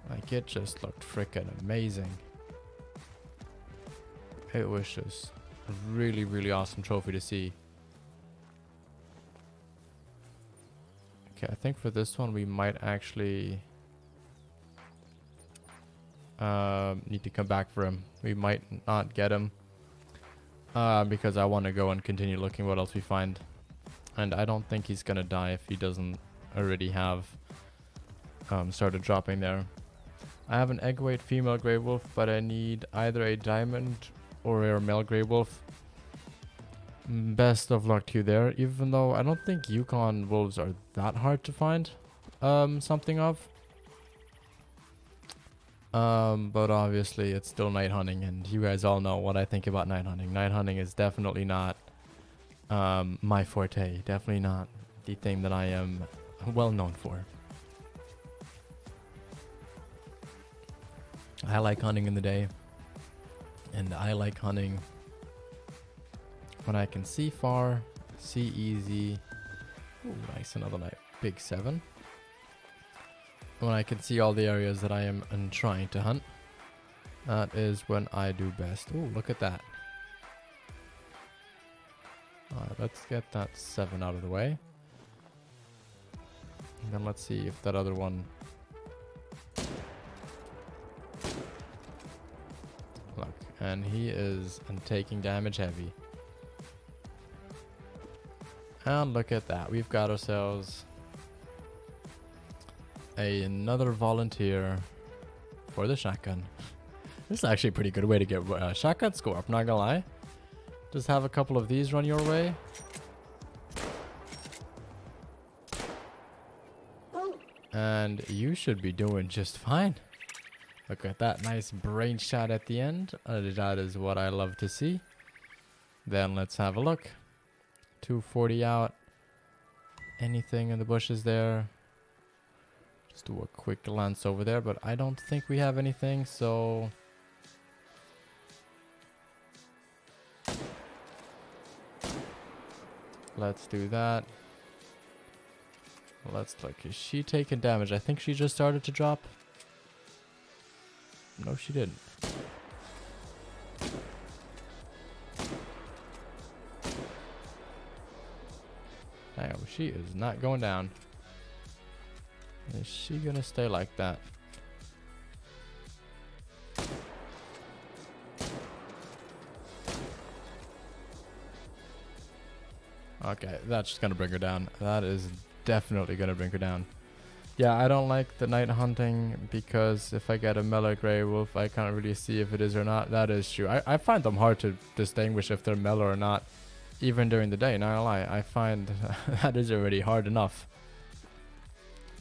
Like, it just looked freaking amazing. It was just a really, really awesome trophy to see. Okay, I think for this one we might actually need to come back for him. We might not get him because I want to go and continue looking what else we find. And I don't think he's gonna die if he doesn't already have started dropping there. I have an egg weight female grey wolf, but I need either a diamond or a male grey wolf. Best of luck to you there, even though I don't think Yukon wolves are that hard to find something of. But obviously it's still night hunting, and you guys all know what I think about night hunting. Night hunting is definitely not my forte, definitely not the thing that I am well known for. I like hunting in the day, and I like hunting when I can see far, see easy. Ooh, nice, another night. Big 7. When I can see all the areas that I am trying to hunt, that is when I do best. Ooh, look at that. Alright, let's get that 7 out of the way. And then let's see if that other one... Look, and he is taking damage heavy. And look at that, we've got ourselves another volunteer for the shotgun. This is actually a pretty good way to get a shotgun score, I'm not gonna lie. Just have a couple of these run your way. And you should be doing just fine. Look at that nice brain shot at the end. That is what I love to see. Then let's have a look. 240 out. Anything in the bushes there? Just do a quick glance over there, but I don't think we have anything, so... Let's do that. Let's look. Is she taking damage? I think she just started to drop. No, she didn't. Damn, she is not going down. Is she gonna stay like that? Okay, that's just gonna bring her down. That is definitely gonna bring her down. Yeah, I don't like the night hunting because if I get a mellow grey wolf, I can't really see if it is or not. That is true. I find them hard to distinguish if they're mellow or not, even during the day. Not gonna lie, I find that is already hard enough.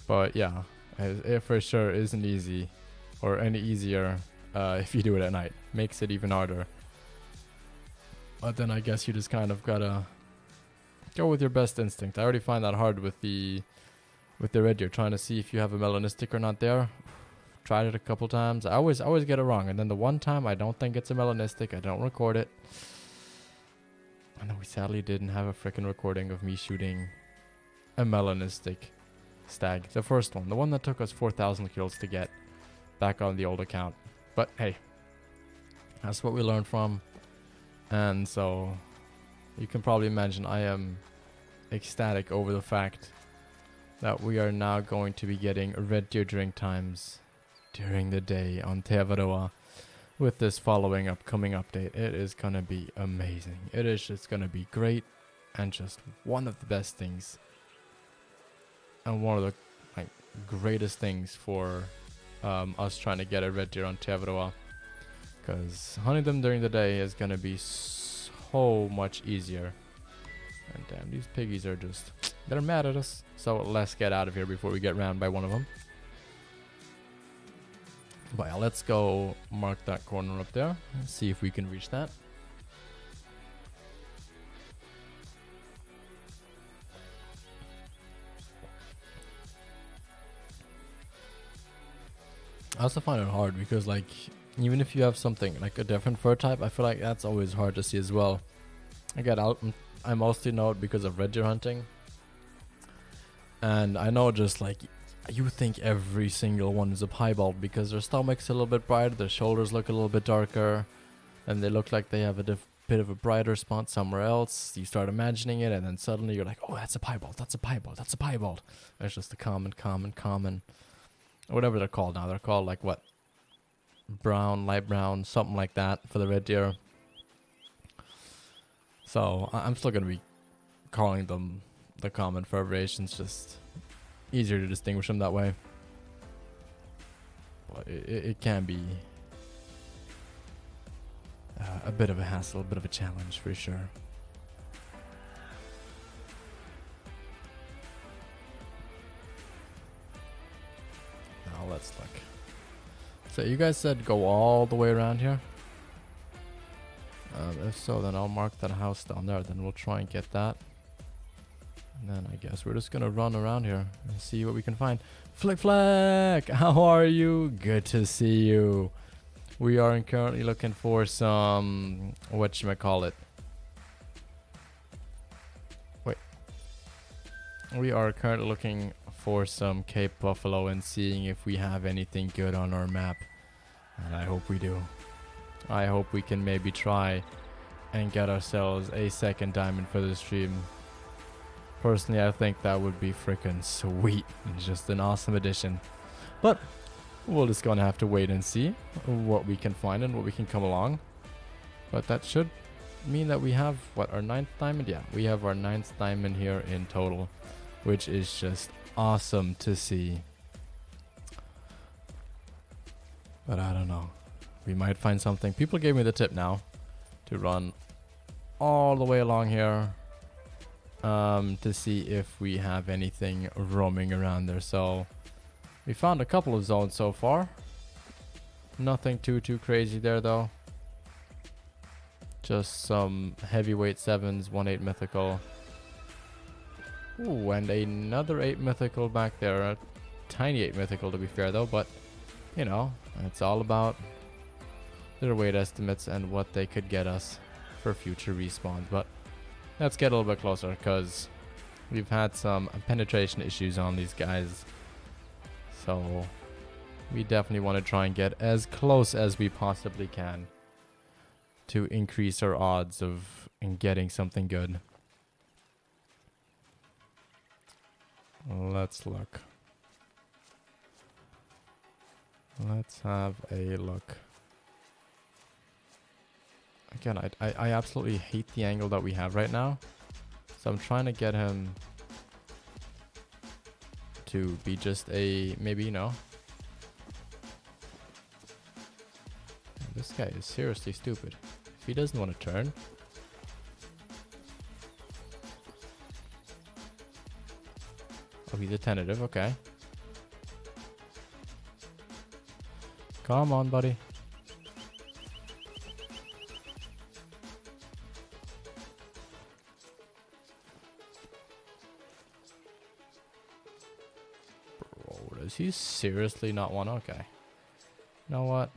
But yeah, it for sure isn't easy, or any easier if you do it at night. Makes it even harder. But then I guess you just kind of gotta go with your best instinct. I already find that hard with the red deer, trying to see if you have a melanistic or not there. Tried it a couple times. I always get it wrong, and then the one time I don't think it's a melanistic, I don't record it. I know we sadly didn't have a freaking recording of me shooting a melanistic stag. The first one, the one that took us 4,000 kills to get back on the old account. But hey, that's what we learned from. And so you can probably imagine I am ecstatic over the fact that we are now going to be getting red deer drink times during the day on Teavaroa with this following upcoming update. It is gonna be amazing. It is just gonna be great, and just one of the best things, and one of the greatest things for us trying to get a red deer on Teavaroa, because hunting them during the day is gonna be so much easier. And damn, these piggies are just, they're mad at us. So let's get out of here before we get rammed by one of them. But yeah, let's go mark that corner up there and see if we can reach that. I also find it hard because, like, even if you have something like a different fur type, I feel like that's always hard to see as well. Again, I mostly know it because of red deer hunting. And I know, just like, you think every single one is a piebald because their stomach's a little bit brighter, their shoulders look a little bit darker, and they look like they have a bit of a brighter spot somewhere else. You start imagining it, and then suddenly you're like, oh, that's a piebald, that's a piebald, that's a piebald. It's just a common, or whatever they're called now. They're called like what? Brown, light brown, something like that for the red deer. So I'm still gonna be calling them the common fur variations, just easier to distinguish them that way. But it can be a bit of a hassle, a bit of a challenge for sure. Now let's look. So you guys said go all the way around here? If so, then I'll mark that house down there. Then we'll try and get that. And then I guess we're just gonna run around here and see what we can find. Flick Flack! How are you? Good to see you. We are currently looking for some... whatchamacallit? Wait. We are currently looking for some Cape Buffalo and seeing if we have anything good on our map. And I hope we do. I hope we can maybe try and get ourselves a second diamond for the stream. Personally, I think that would be freaking sweet. It's just an awesome addition. But we're just gonna have to wait and see what we can find and what we can come along. But that should mean that we have, what, our 9th diamond? Yeah, we have our 9th diamond here in total, which is just awesome to see. But I don't know. We might find something. People gave me the tip now to run all the way along here to see if we have anything roaming around there. So we found a couple of zones so far. Nothing too crazy there though. Just some heavyweight 7s, 1/8 mythical. Ooh, and another 8 mythical back there. A tiny 8 mythical to be fair though, but you know, it's all about their weight estimates and what they could get us for future respawns. But let's get a little bit closer because we've had some penetration issues on these guys. So we definitely want to try and get as close as we possibly can to increase our odds of getting something good. Let's look. Let's have a look. Again, I absolutely hate the angle that we have right now. So I'm trying to get him to be just a, maybe, you know. This guy is seriously stupid. If he doesn't want to turn. Oh, he's a tentative, okay. Come on, buddy. Bro, does he seriously not want? Okay. You know what?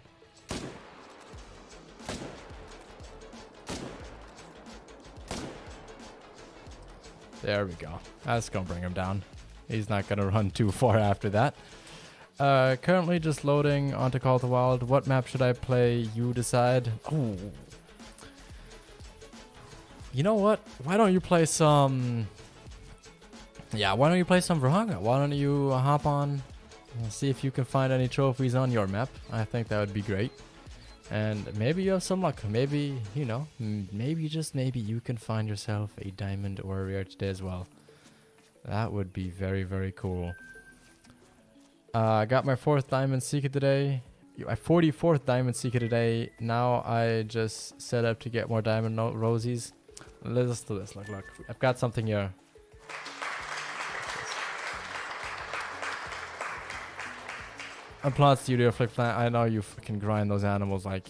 There we go. That's gonna bring him down. He's not gonna run too far after that. Currently just loading onto Call of the Wild. What map should I play? You decide. Oh. You know what? Why don't you play some... Yeah, why don't you play some Vrhanga? Why don't you hop on and see if you can find any trophies on your map? I think that would be great. And maybe you have some luck. Maybe, you know, maybe just maybe you can find yourself a diamond or a rare today as well. That would be very, very cool. I got my 4th diamond seeker today. My 44th diamond seeker today. Now I just set up to get more diamond rosies. Let's do this. Look. I've got something here. Applaud Studio Flick Flat. I know you fucking grind those animals like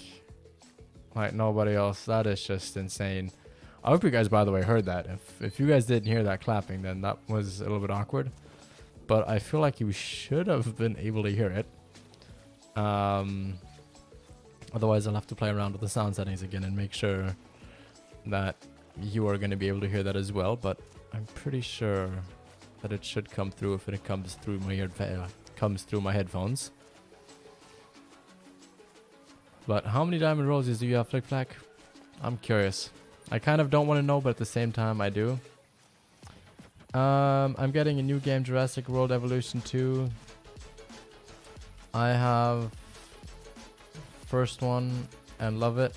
nobody else. That is just insane. I hope you guys, by the way, heard that. If you guys didn't hear that clapping, then that was a little bit awkward. But I feel like you should have been able to hear it. Otherwise, I'll have to play around with the sound settings again and make sure that you are going to be able to hear that as well. But I'm pretty sure that it should come through if it comes through my headphones. But how many diamond roses do you have, Flick Flack? I'm curious. I kind of don't want to know, but at the same time, I do. I'm getting a new game, Jurassic World Evolution 2. I have first one and love it.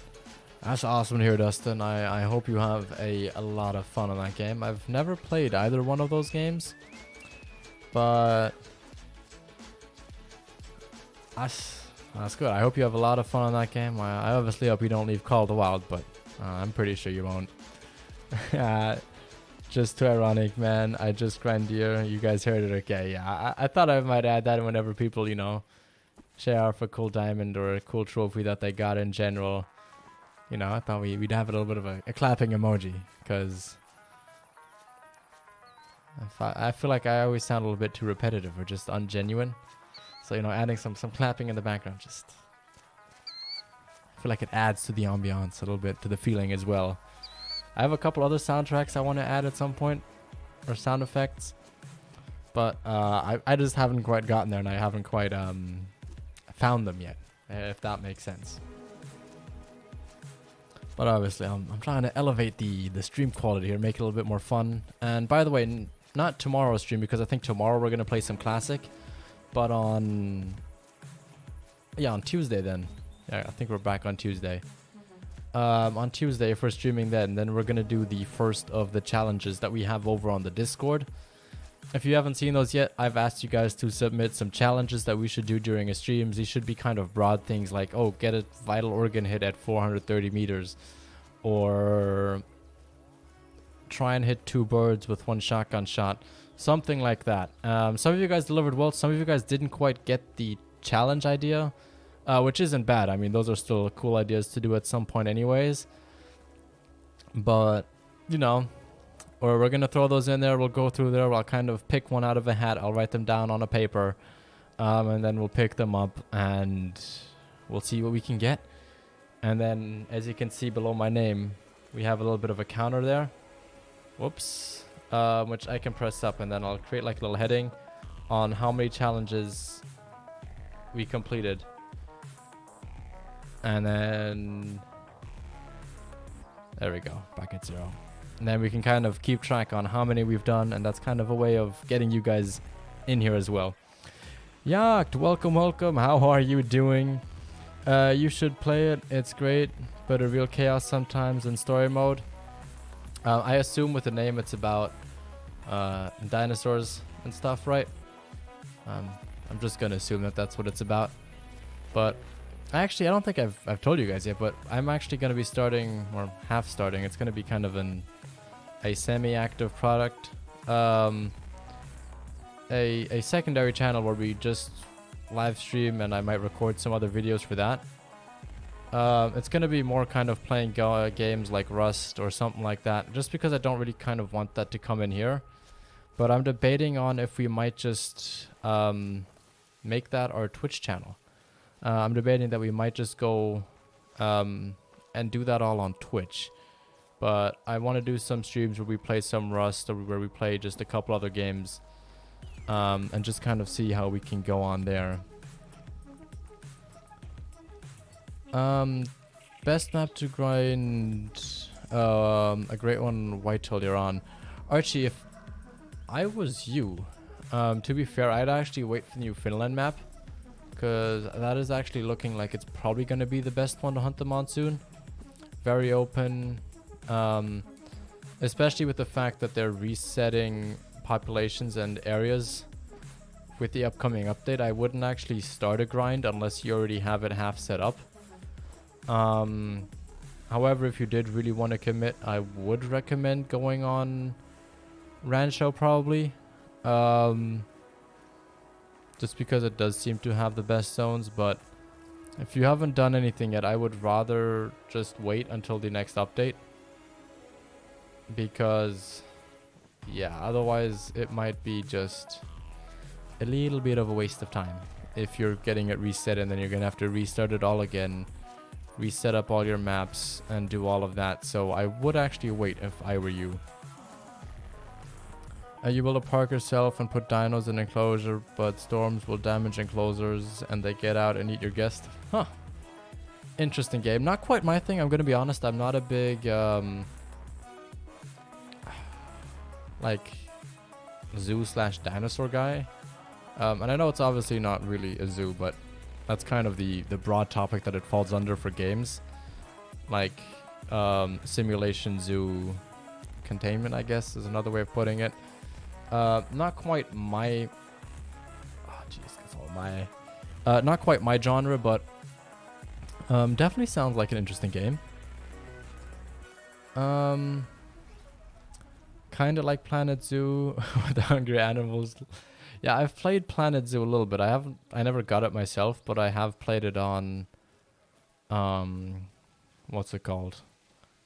That's awesome to hear, Dustin. I hope you have a lot of fun on that game. I've never played either one of those games, but that's good. I hope you have a lot of fun on that game. I obviously hope you don't leave Call of the Wild, but I'm pretty sure you won't. Just too ironic, man. I just grind deer. You guys heard it, okay? Yeah, I thought I might add that whenever people, you know, share off a cool diamond or a cool trophy that they got in general. You know, I thought we'd have a little bit of a clapping emoji, because I feel like I always sound a little bit too repetitive or just ungenuine. So, you know, adding some clapping in the background, just I feel like it adds to the ambiance a little bit, to the feeling as well. I have a couple other soundtracks I want to add at some point, or sound effects, but I just haven't quite gotten there, and I haven't quite found them yet, if that makes sense. But obviously, I'm trying to elevate the stream quality here, make it a little bit more fun. And by the way, not tomorrow's stream, because I think tomorrow we're going to play some Classic, but on Tuesday then. Yeah, I think we're back on Tuesday. On Tuesday, if we're streaming then we're going to do the first of the challenges that we have over on the Discord. If you haven't seen those yet, I've asked you guys to submit some challenges that we should do during a stream. These should be kind of broad things like, oh, get a vital organ hit at 430 meters, or try and hit 2 birds with 1 shotgun shot, something like that. Some of you guys delivered well, some of you guys didn't quite get the challenge idea, which isn't bad. I mean, those are still cool ideas to do at some point anyways, but you know, or we're gonna throw those in there, we'll go through there, I'll kind of pick one out of a hat, I'll write them down on a paper, and then we'll pick them up and we'll see what we can get. And then, as you can see below my name, we have a little bit of a counter there. Whoops. Which I can press up, and then I'll create like a little heading on how many challenges we completed. And then there we go, back at 0. And then we can kind of keep track on how many we've done, and that's kind of a way of getting you guys in here as well. Yacht, welcome. How are you doing? You should play it. It's great, but a real chaos sometimes in story mode. I assume with the name it's about dinosaurs and stuff, right? I'm just gonna assume that that's what it's about. But I don't think I've told you guys yet, but I'm actually gonna be starting, or half starting. It's gonna be kind of a semi-active product, a secondary channel where we just live stream, and I might record some other videos for that. It's gonna be more kind of playing games like Rust or something like that, just because I don't really kind of want that to come in here. But I'm debating on if we might just make that our Twitch channel. I'm debating that we might just go and do that all on Twitch. But I want to do some streams where we play some Rust, or where we play just a couple other games, and just kind of see how we can go on there. Best map to grind, a great one, Whitehall, you're on. Archie, if I was you, to be fair, I'd actually wait for the new Finland map, because that is actually looking like it's probably going to be the best one to hunt the monsoon. Very open, especially with the fact that they're resetting populations and areas with the upcoming update. I wouldn't actually start a grind unless you already have it half set up. However, if you did really want to commit, I would recommend going on Rancho probably, just because it does seem to have the best zones. But if you haven't done anything yet, I would rather just wait until the next update, because yeah, otherwise it might be just a little bit of a waste of time if you're getting it reset and then you're gonna have to restart it all again, reset up all your maps and do all of that. So I would actually wait if I were you. You build a park yourself and put dinos in enclosure, but storms will damage enclosures and they get out and eat your guest. Huh. interesting game. Not quite my thing. I'm gonna be honest. I'm not a big like zoo/dinosaur guy. And I know it's obviously not really a zoo, but that's kind of the broad topic that it falls under for games. Like simulation zoo containment, I guess, is another way of putting it. Not quite my... Oh, jeez, that's all my... not quite my genre, but definitely sounds like an interesting game. Kind of like Planet Zoo with the hungry animals. Yeah, I've played Planet Zoo a little bit. I never got it myself, but I have played it on, what's it called?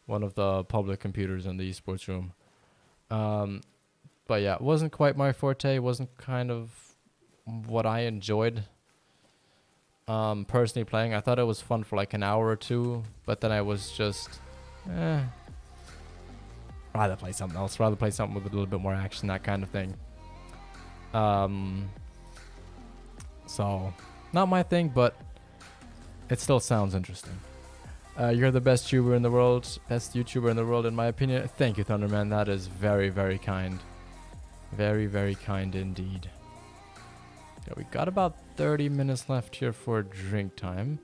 One of the public computers in the esports room. But yeah, it wasn't quite my forte. It wasn't kind of what I enjoyed personally playing. I thought it was fun for like an hour or two, but then I was just, rather play something else. Rather play something with a little bit more action, that kind of thing. So, not my thing, but it still sounds interesting. You're the best YouTuber in the world, in my opinion. Thank you, Thunderman. That is very, very kind. Very, very kind indeed. Yeah, we got about 30 minutes left here for drink time.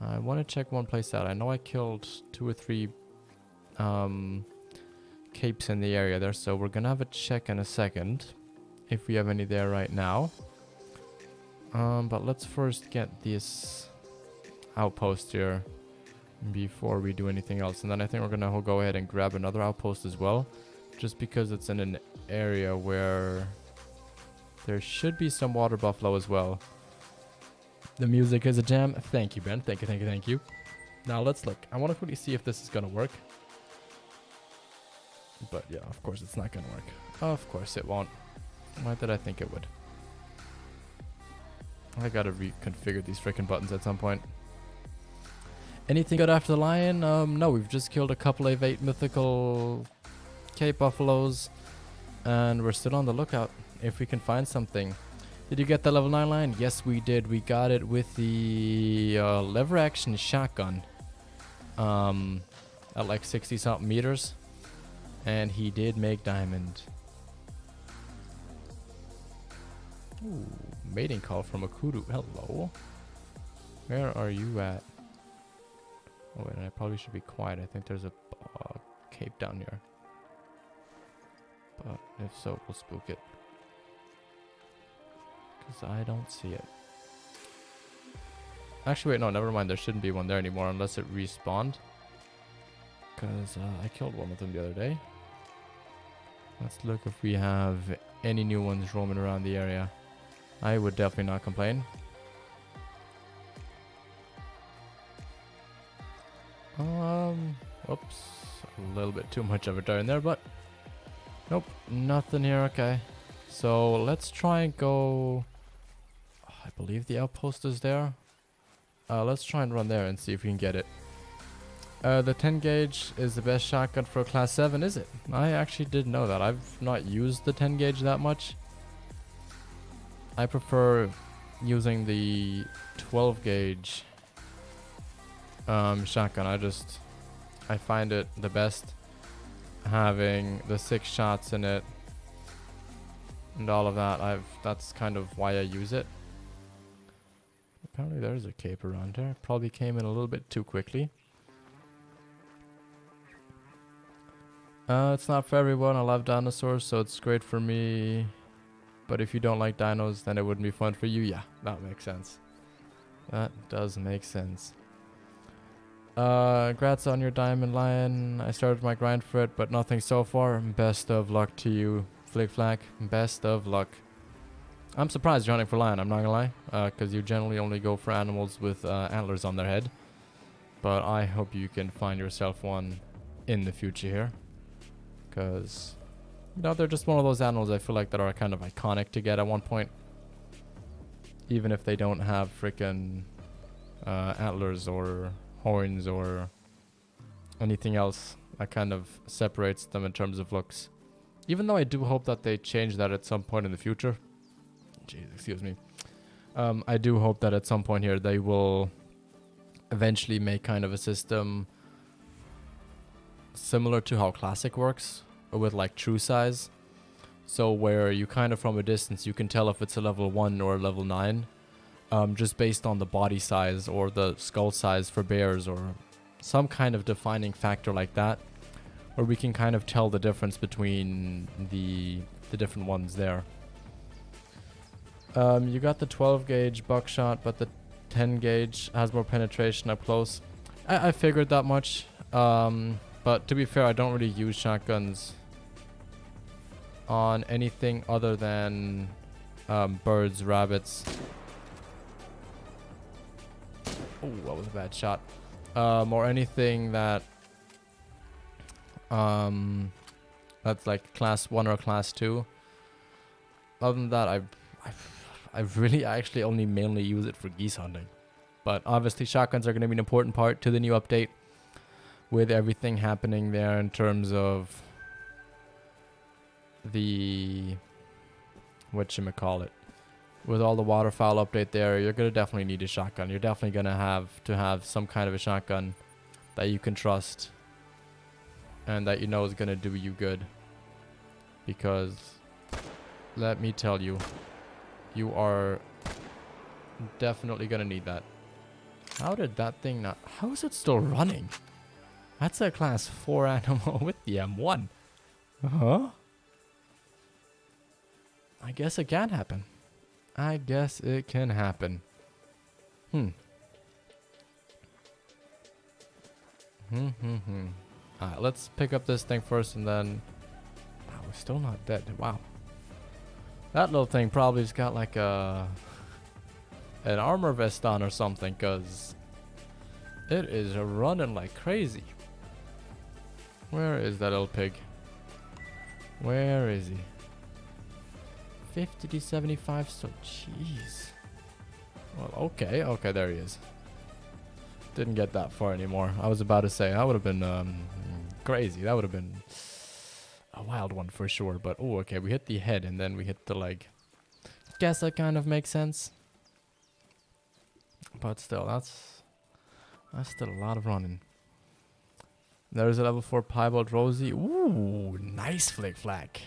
I want to check one place out. I know I killed 2 or 3 capes in the area there, so we're gonna have a check in a second if we have any there right now. But let's first get this outpost here before we do anything else, and then I think we're gonna go ahead and grab another outpost as well, just because it's in an area where there should be some water buffalo as well. The music is a jam. Thank you, Ben. Thank you, thank you, thank you. Now let's look. I want to quickly see if this is gonna work. But yeah, of course it's not gonna work. Of course it won't. Why did I think it would? I gotta reconfigure these freaking buttons at some point. Anything good after the lion? No, we've just killed a couple of 8 mythical Cape buffaloes, and we're still on the lookout if we can find something. Did you get the level 9 lion? Yes, we did. We got it with the lever action shotgun at like 60 something meters, and he did make diamond. Ooh, mating call from a kudu. Hello. Where are you at? Oh wait, I probably should be quiet. I think there's a cape down here. But if so, we'll spook it. Because I don't see it. Actually, wait, no, never mind. There shouldn't be one there anymore unless it respawned. Because I killed one of them the other day. Let's look if we have any new ones roaming around the area. I would definitely not complain. Oops, a little bit too much of a turn there, but nope, nothing here. Okay, so let's try and go. I believe the outpost is there. Let's try and run there and see if we can get it. The 10 gauge is the best shotgun for class 7, is it? I actually didn't know that. I've not used the 10 gauge that much. I prefer using the 12 gauge shotgun. I find it the best, having the 6 shots in it and all of that. That's kind of why I use it. Apparently there's a cape around here. Probably came in a little bit too quickly. It's not for everyone. I love dinosaurs, so it's great for me. But if you don't like dinos, then it wouldn't be fun for you. Yeah, that makes sense. That does make sense. Congrats on your diamond lion. I started my grind for it, but nothing so far. Best of luck to you, Flick Flack. Best of luck. I'm surprised you're hunting for lion, I'm not gonna lie. Because you generally only go for animals with antlers on their head. But I hope you can find yourself one in the future here. Because, you know, they're just one of those animals I feel like that are kind of iconic to get at one point. Even if they don't have freaking antlers or horns or anything else that kind of separates them in terms of looks. Even though I do hope that they change that at some point in the future. Jeez, excuse me. I do hope that at some point here they will eventually make kind of a system similar to how Classic works, with like true size. So where you kind of from a distance you can tell if it's a level 1 or a level 9, just based on the body size or the skull size for bears, or some kind of defining factor like that, where we can kind of tell the difference between the different ones there. You got the 12 gauge buckshot, but the 10 gauge has more penetration up close. I figured that much, but to be fair, I don't really use shotguns on anything other than birds, rabbits. Oh, that was a bad shot. Or anything that that's like class 1 or class 2. Other than that, I really actually only mainly use it for geese hunting. But obviously shotguns are going to be an important part to the new update, with everything happening there in terms of the whatchamacallit. With all the waterfowl update there, you're going to definitely need a shotgun. You're definitely going to have some kind of a shotgun that you can trust and that you know is going to do you good. Because let me tell you, you are definitely going to need that. How did that thing not... How is it still running? That's a class 4 animal with the M1. Huh? I guess it can happen. I guess it can happen. Alright, let's pick up this thing first and then... Wow, we're still not dead. Wow. That little thing probably's got like a... an armor vest on or something, because it is running like crazy. Where is that little pig? Where is he? 50 to 75, so jeez. Well, okay, there he is. Didn't get that far anymore. I was about to say, that would have been crazy. That would have been a wild one for sure. But, oh, okay, we hit the head and then we hit the leg. Guess that kind of makes sense. But still, that's still a lot of running. There's a level 4 piebald Rosie. Ooh, nice flick flack.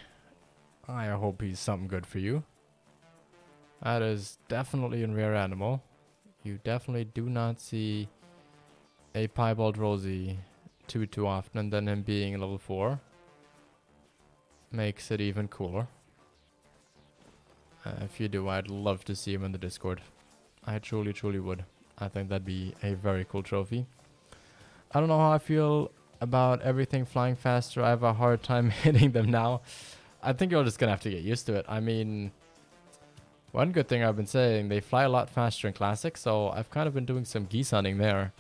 I hope he's something good for you. That is definitely a rare animal. You definitely do not see a piebald Rosie too often, and then him being level 4 makes it even cooler. If you do, I'd love to see him in the Discord. I truly would. I think that'd be a very cool trophy. I don't know how I feel about everything flying faster. I have a hard time hitting them now. I think you're just gonna have to get used to it. I mean, one good thing I've been saying, they fly a lot faster in Classic, so I've kind of been doing some geese hunting there.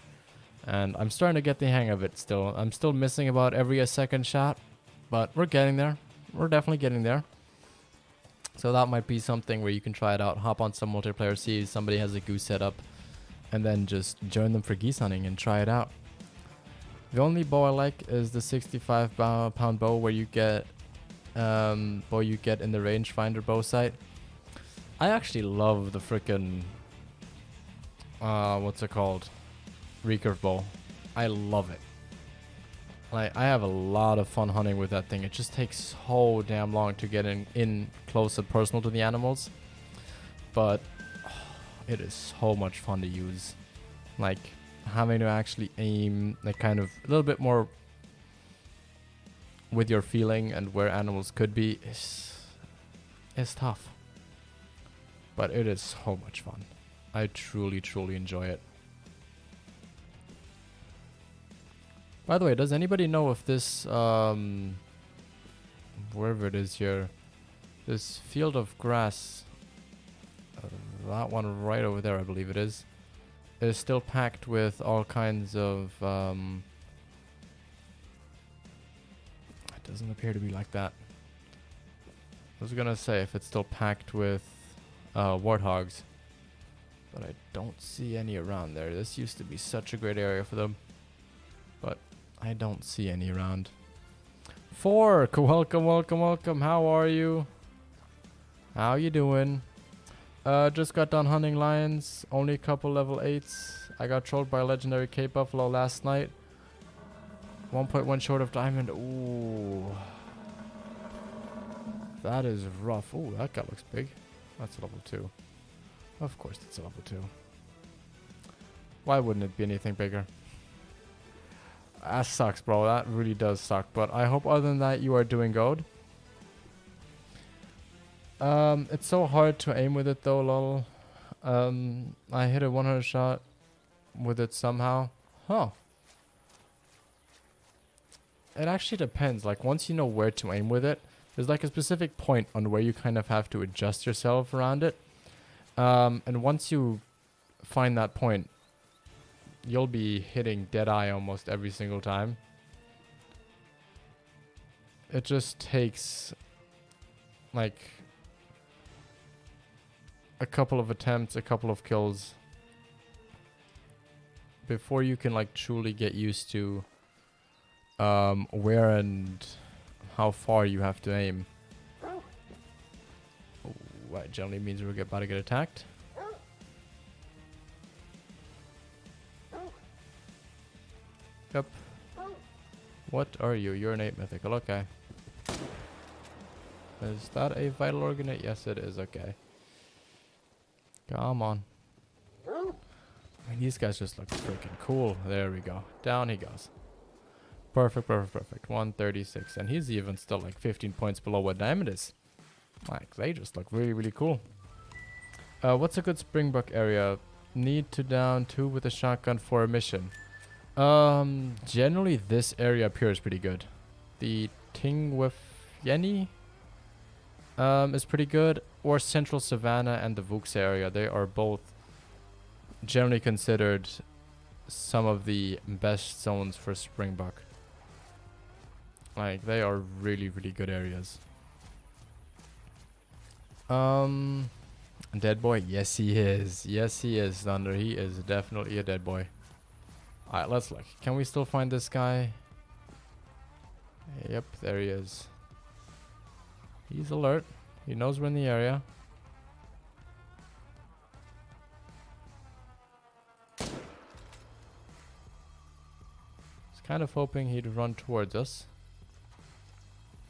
And I'm starting to get the hang of it still. I'm still missing about every second shot, but we're getting there. We're definitely getting there. So that might be something where you can try it out. Hop on some multiplayer, see if somebody has a goose setup, and then just join them for geese hunting and try it out. The only bow I like is the 65-pound bow where you get in the rangefinder bow sight. I actually love the frickin' what's it called? Recurve bow. I love it. Like, I have a lot of fun hunting with that thing. It just takes so damn long to get in close and personal to the animals. But it is so much fun to use. Like, having to actually aim like kind of a little bit more with your feeling and where animals could be is tough. But it is so much fun. I truly enjoy it. By the way, does anybody know if this wherever it is here, this field of grass, that one right over there, I believe it is still packed with all kinds of it doesn't appear to be like that. I was gonna say if it's still packed with warthogs, but I don't see any around there. This used to be such a great area for them, but I don't see any around. Fork, welcome. How are you? How you doing? Just got done hunting lions. Only a couple level 8s. I got trolled by a legendary cave buffalo last night. 1.1 short of diamond. Ooh. That is rough. Ooh, that guy looks big. That's a level 2. Of course it's a level 2. Why wouldn't it be anything bigger? That sucks, bro. That really does suck. But I hope other than that you are doing good. It's so hard to aim with it though, lol. I hit a 100 shot with it somehow. Huh. It actually depends. Like, once you know where to aim with it, there's like a specific point on where you kind of have to adjust yourself around it. And once you find that point, you'll be hitting dead eye almost every single time. It just takes like a couple of attempts, a couple of kills before you can like truly get used to where and how far you have to aim. That generally means we're about to get attacked. Yep. What are you? You're an 8 mythical. Okay. Is that a vital organ? Yes, it is. Okay. Come on. I mean, these guys just look freaking cool. There we go. Down he goes. Perfect, perfect, perfect. 136. And he's even still like 15 points below what diamond is. Like, they just look really, really cool. What's a good springbok area? Need to down 2 with a shotgun for a mission. Generally this area up here is pretty good. The Ting with Yenny is pretty good. Or Central Savannah and the Vooks area. They are both generally considered some of the best zones for springbok. Like, they are really, really good areas. Dead boy? Yes, he is. Yes, he is, Thunder. He is definitely a dead boy. Alright, let's look. Can we still find this guy? Yep, there he is. He's alert. He knows we're in the area. Was kind of hoping he'd run towards us.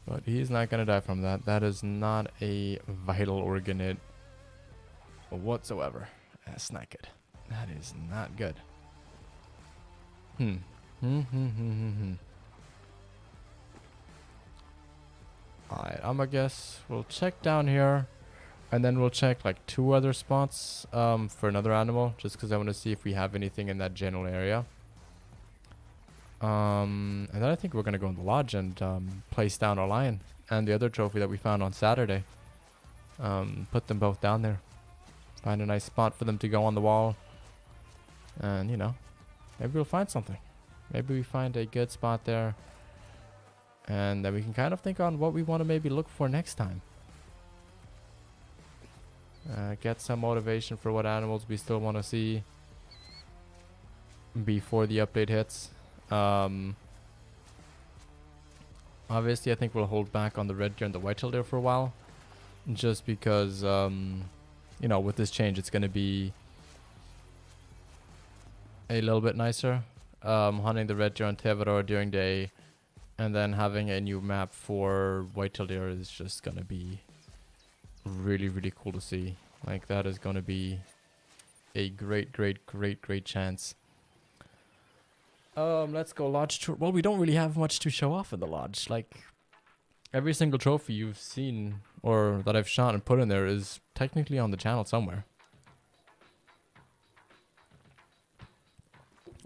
But he's not gonna die from that. That is not a vital organ whatsoever. That's not good. That is not good. Alright, I'ma guess we'll check down here. And then we'll check like 2 other spots for another animal. Just because I want to see if we have anything in that general area. And then I think we're going to go in the lodge and place down our lion. And the other trophy that we found on Saturday. Put them both down there. Find a nice spot for them to go on the wall. And, you know, maybe we'll find something. Maybe we find a good spot there. And then we can kind of think on what we want to maybe look for next time. Get some motivation for what animals we still want to see before the update hits. Obviously, I think we'll hold back on the red deer and the white-tailed deer for a while. Just because, you know, with this change, it's going to be a little bit nicer. Hunting the red deer on Tevedor during day and then having a new map for white-tailed deer is just going to be really, really cool to see. Like, that is going to be a great, great, great, great chance. Let's go lodge tour. Well, we don't really have much to show off in the lodge. Like, every single trophy you've seen or that I've shot and put in there is technically on the channel somewhere.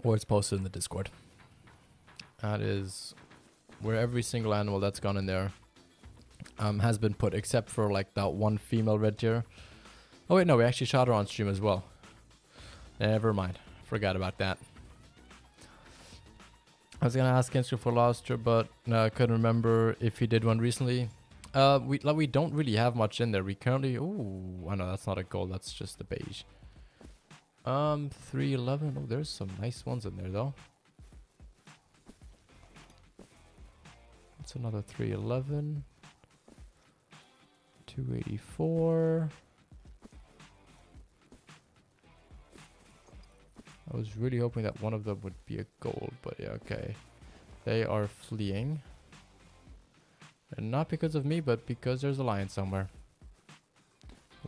Or it's posted in the Discord. That is where every single animal that's gone in there has been put, except for like that one female red deer. Oh wait, no, we actually shot her on stream as well. Never mind. Forgot about that. I was gonna ask Instra for Lobster, but I couldn't remember if he did one recently. We don't really have much in there. We currently... Ooh, I know that's not a gold. That's just the beige. 311. Oh, there's some nice ones in there, though. That's another 311. 284. I was really hoping that one of them would be a gold, but yeah, okay. They are fleeing. And not because of me, but because there's a lion somewhere.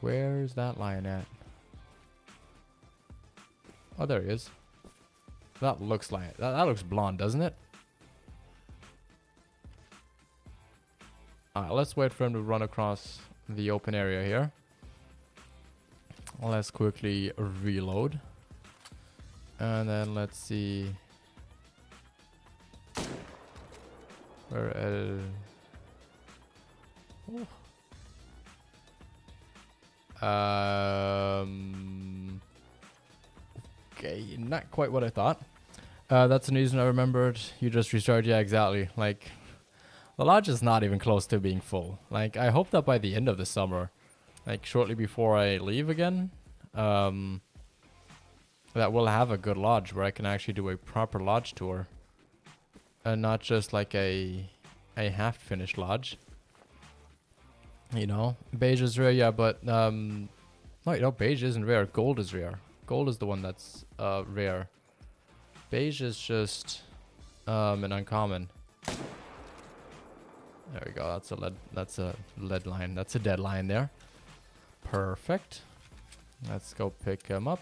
Where's that lion at? Oh, there he is. That looks lion. That looks blonde, doesn't it? Alright, let's wait for him to run across the open area here. Let's quickly reload. And then let's see. Where okay, not quite what I thought. That's the reason I remembered. You just restarted. Yeah, exactly. Like, the lodge is not even close to being full. Like, I hope that by the end of the summer, like shortly before I leave again, that we'll have a good lodge where I can actually do a proper lodge tour. And not just like a half-finished lodge. You know, beige is rare, yeah, but no, you know, beige isn't rare. Gold is rare. Gold is the one that's rare. Beige is just an uncommon. There we go. That's a lead. That's a lead line. That's a dead line there. Perfect. Let's go pick him up.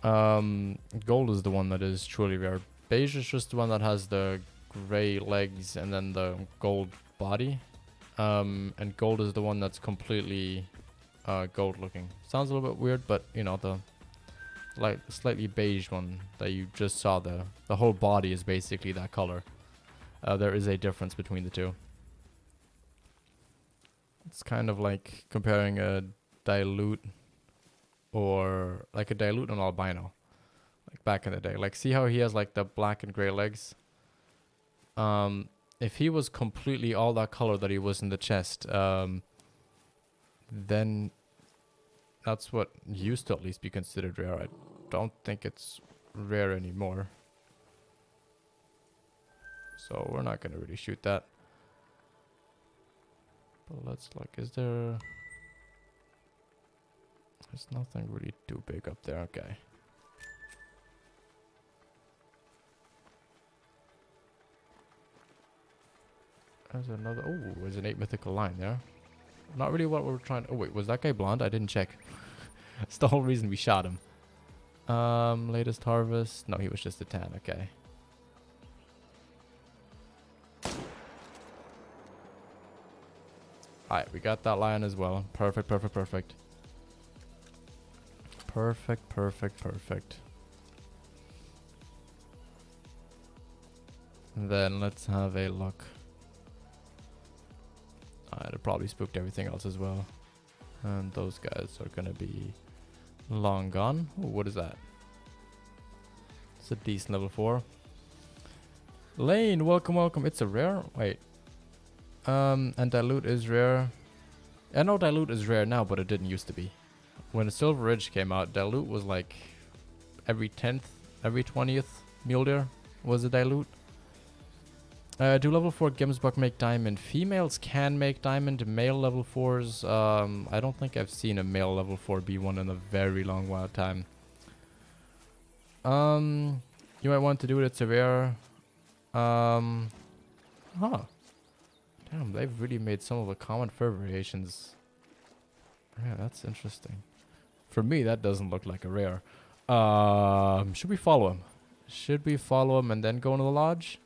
Gold is the one that is truly rare. Beige is just the one that has the gray legs and then the gold body. And gold is the one that's completely gold looking. Sounds a little bit weird, but you know, the like slightly beige one that you just saw, the whole body is basically that color. There is a difference between the two. It's kind of like comparing a dilute or like a dilute and albino, like back in the day. Like, see how he has like the black and gray legs? If he was completely all that color that he was in the chest, then that's what used to at least be considered rare. I don't think it's rare anymore. So we're not gonna really shoot that. But let's like, is there... There's nothing really too big up there. Okay. There's another... Oh, there's an 8 mythical line there. Not really what we're trying... Oh, wait. Was that guy blonde? I didn't check. That's the whole reason we shot him. Latest harvest. No, he was just a tan. Okay. Alright, we got that lion as well. Perfect, perfect, perfect. Perfect, perfect, perfect. And then let's have a look. It probably spooked everything else as well. And those guys are gonna be long gone. Ooh, what is that? It's a decent level 4. Lane, welcome, welcome. It's a rare? Wait. And dilute is rare. I know dilute is rare now, but it didn't used to be. When Silver Ridge came out, dilute was like every 10th, every 20th mule deer was a dilute. Do level 4 gemsbok make diamond? Females can make diamond. Male level 4s, I don't think I've seen a male level 4 be one in a very long while time. You might want to do it at severe. Huh. Damn, they've really made some of the common fur variations. Yeah, that's interesting. For me, that doesn't look like a rare. Should we follow him? Should we follow him and then go into the lodge?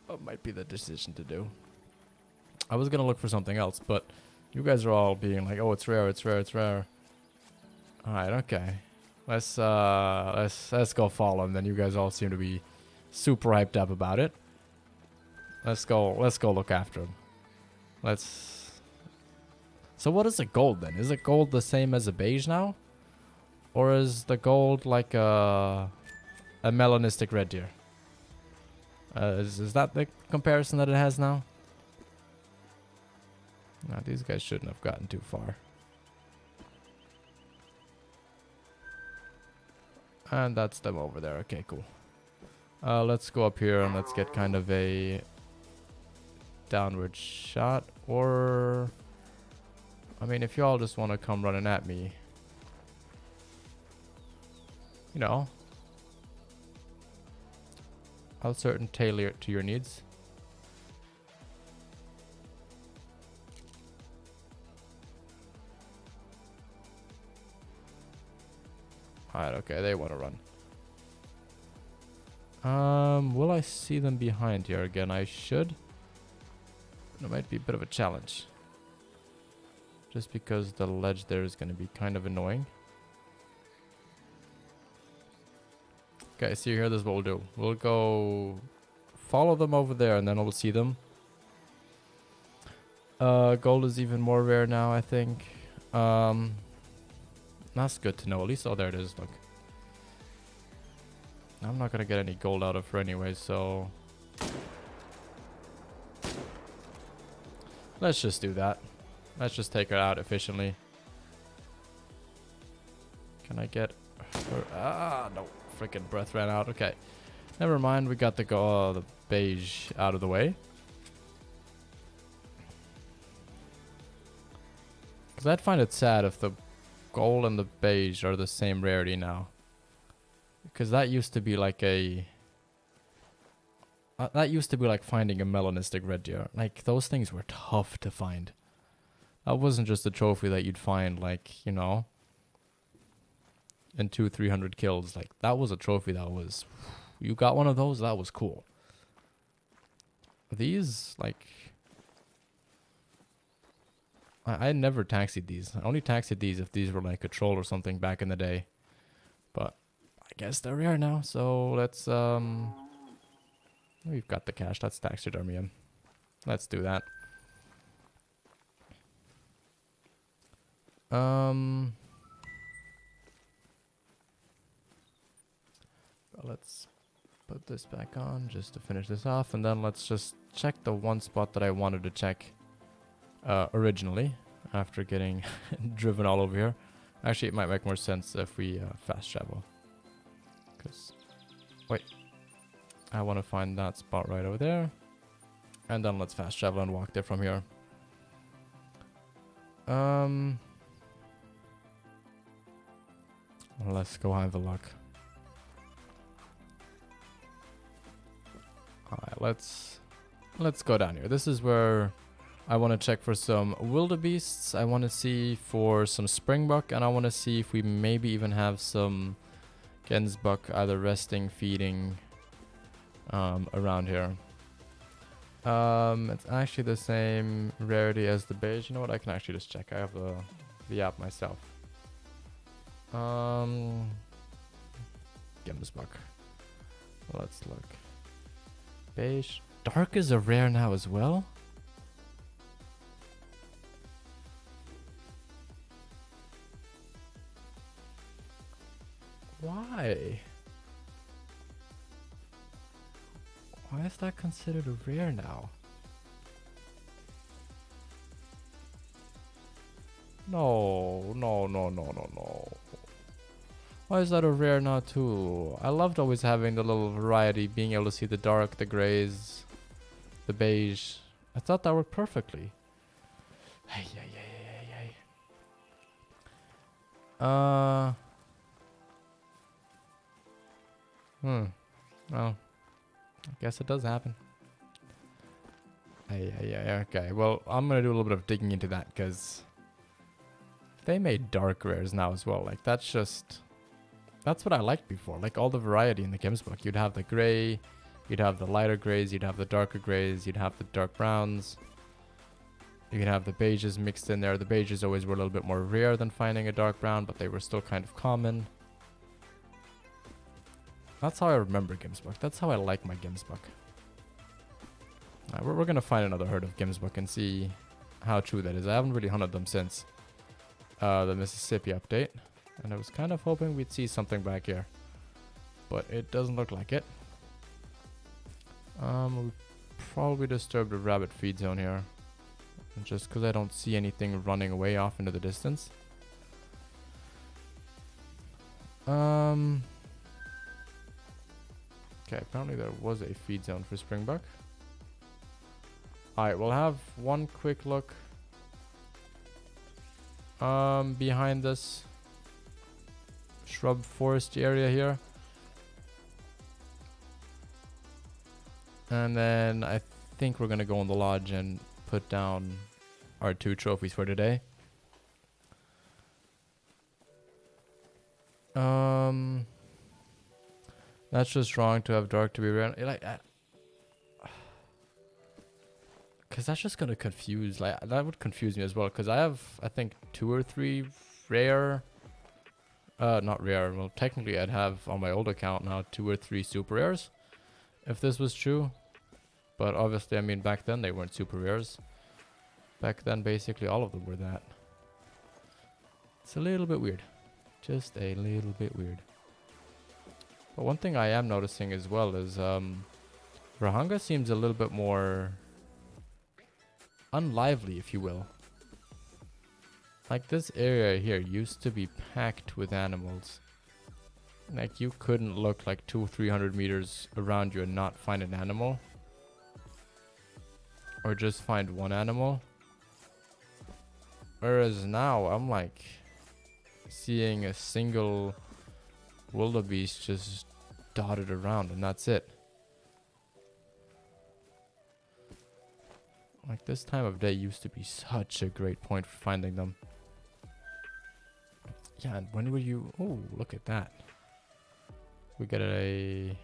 That might be the decision to do. I was gonna look for something else, but you guys are all being like, "Oh, it's rare, it's rare, it's rare." All right, okay. Let's go follow him. Then you guys all seem to be super hyped up about it. Let's go look after him. So what is a gold then? Is a gold the same as a beige now? Or is the gold like a melanistic red deer? Is that the comparison that it has now? No, these guys shouldn't have gotten too far. And that's them over there. Okay, cool. Let's go up here and let's get kind of a downward shot. Or... I mean, if y'all just want to come running at me, you know, I'll certain tailor it to your needs. Alright, okay, they want to run. Will I see them behind here again? I should. It might be a bit of a challenge. Just because the ledge there is going to be kind of annoying. Okay, see here, this is what we'll do. We'll go follow them over there and then we'll see them. Gold is even more rare now, I think. That's good to know. At least, oh, there it is. Look. I'm not going to get any gold out of her anyway, so... let's just do that. Let's just take her out efficiently. Can I get her? Ah, no. Freaking breath ran out. Okay. Never mind. We got the beige out of the way. Because I'd find it sad if the gold and the beige are the same rarity now. Because that used to be like a... that used to be like finding a melanistic red deer. Like, those things were tough to find. That wasn't just a trophy that you'd find, like, you know, in 200-300 kills. Like, that was a trophy that was... you got one of those, that was cool. These, like... I never taxied these. I only taxied these if these were like a troll or something back in the day. But I guess they're rare now, so let's... we've got the cash. That's taxidermium. Let's do that. Let's put this back on just to finish this off, and then let's just check the one spot that I wanted to check originally after getting driven all over here. Actually, it might make more sense if we fast travel. Because, wait, I want to find that spot right over there, and then let's fast travel and walk there from here. Let's go have a look. Alright, let's go down here. This is where I want to check for some wildebeests. I want to see for some springbok, and I want to see if we maybe even have some gemsbok either resting, feeding around here. It's actually the same rarity as the beige. You know what? I can actually just check. I have the app myself. Gemsbok. Let's look. Beige. Dark is a rare now as well. Why? Why is that considered a rare now? No. Why is that a rare now too? I loved always having the little variety, being able to see the dark, the grays, the beige. I thought that worked perfectly. Hey. Well, I guess it does happen. Okay. Well, I'm gonna do a little bit of digging into that, because they made dark rares now as well. Like, that's what I liked before. Like, all the variety in the gemsbok. You'd have the gray, you'd have the lighter grays, you'd have the darker grays, you'd have the dark browns. You could have the beiges mixed in there. The beiges always were a little bit more rare than finding a dark brown, but they were still kind of common. That's how I remember gemsbok. That's how I like my gemsbok. We're going to find another herd of gemsbok and see how true that is. I haven't really hunted them since the Mississippi update, and I was kind of hoping we'd see something back here, but it doesn't look like it. We'll probably disturb the rabbit feed zone here, just because I don't see anything running away off into the distance. Okay, apparently there was a feed zone for springbok. Alright, we'll have one quick look behind this shrub forest area here. And then I think we're gonna go in the lodge and put down our 2 trophies for today. That's just wrong to have dark to be rare. Like, cause that's just gonna confuse. Like, that would confuse me as well. Cause I have, I think, 2 or 3 rare. Not rare. Well, technically, I'd have on my old account now 2 or 3 super rares, if this was true. But obviously, I mean, back then they weren't super rares. Back then, basically, all of them were that. It's a little bit weird. Just a little bit weird. But one thing I am noticing as well is Rahanga seems a little bit more unlively, if you will. Like, this area here used to be packed with animals. Like, you couldn't look like 200-300 meters around you and not find an animal. Or just find one animal. Whereas now, I'm like seeing a single wildebeest just dotted around, and that's it. Like, this time of day used to be such a great point for finding them. Yeah, and when were you... Oh, look at that. We get a...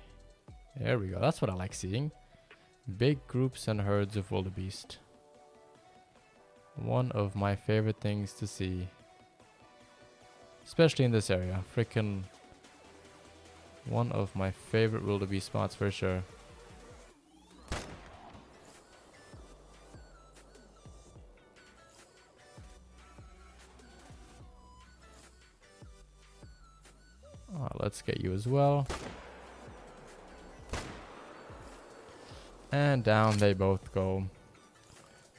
There we go. That's what I like seeing. Big groups and herds of wildebeest. One of my favorite things to see. Especially in this area. Frickin' one of my favorite wildebeest spots for sure. Let's get you as well. And down they both go.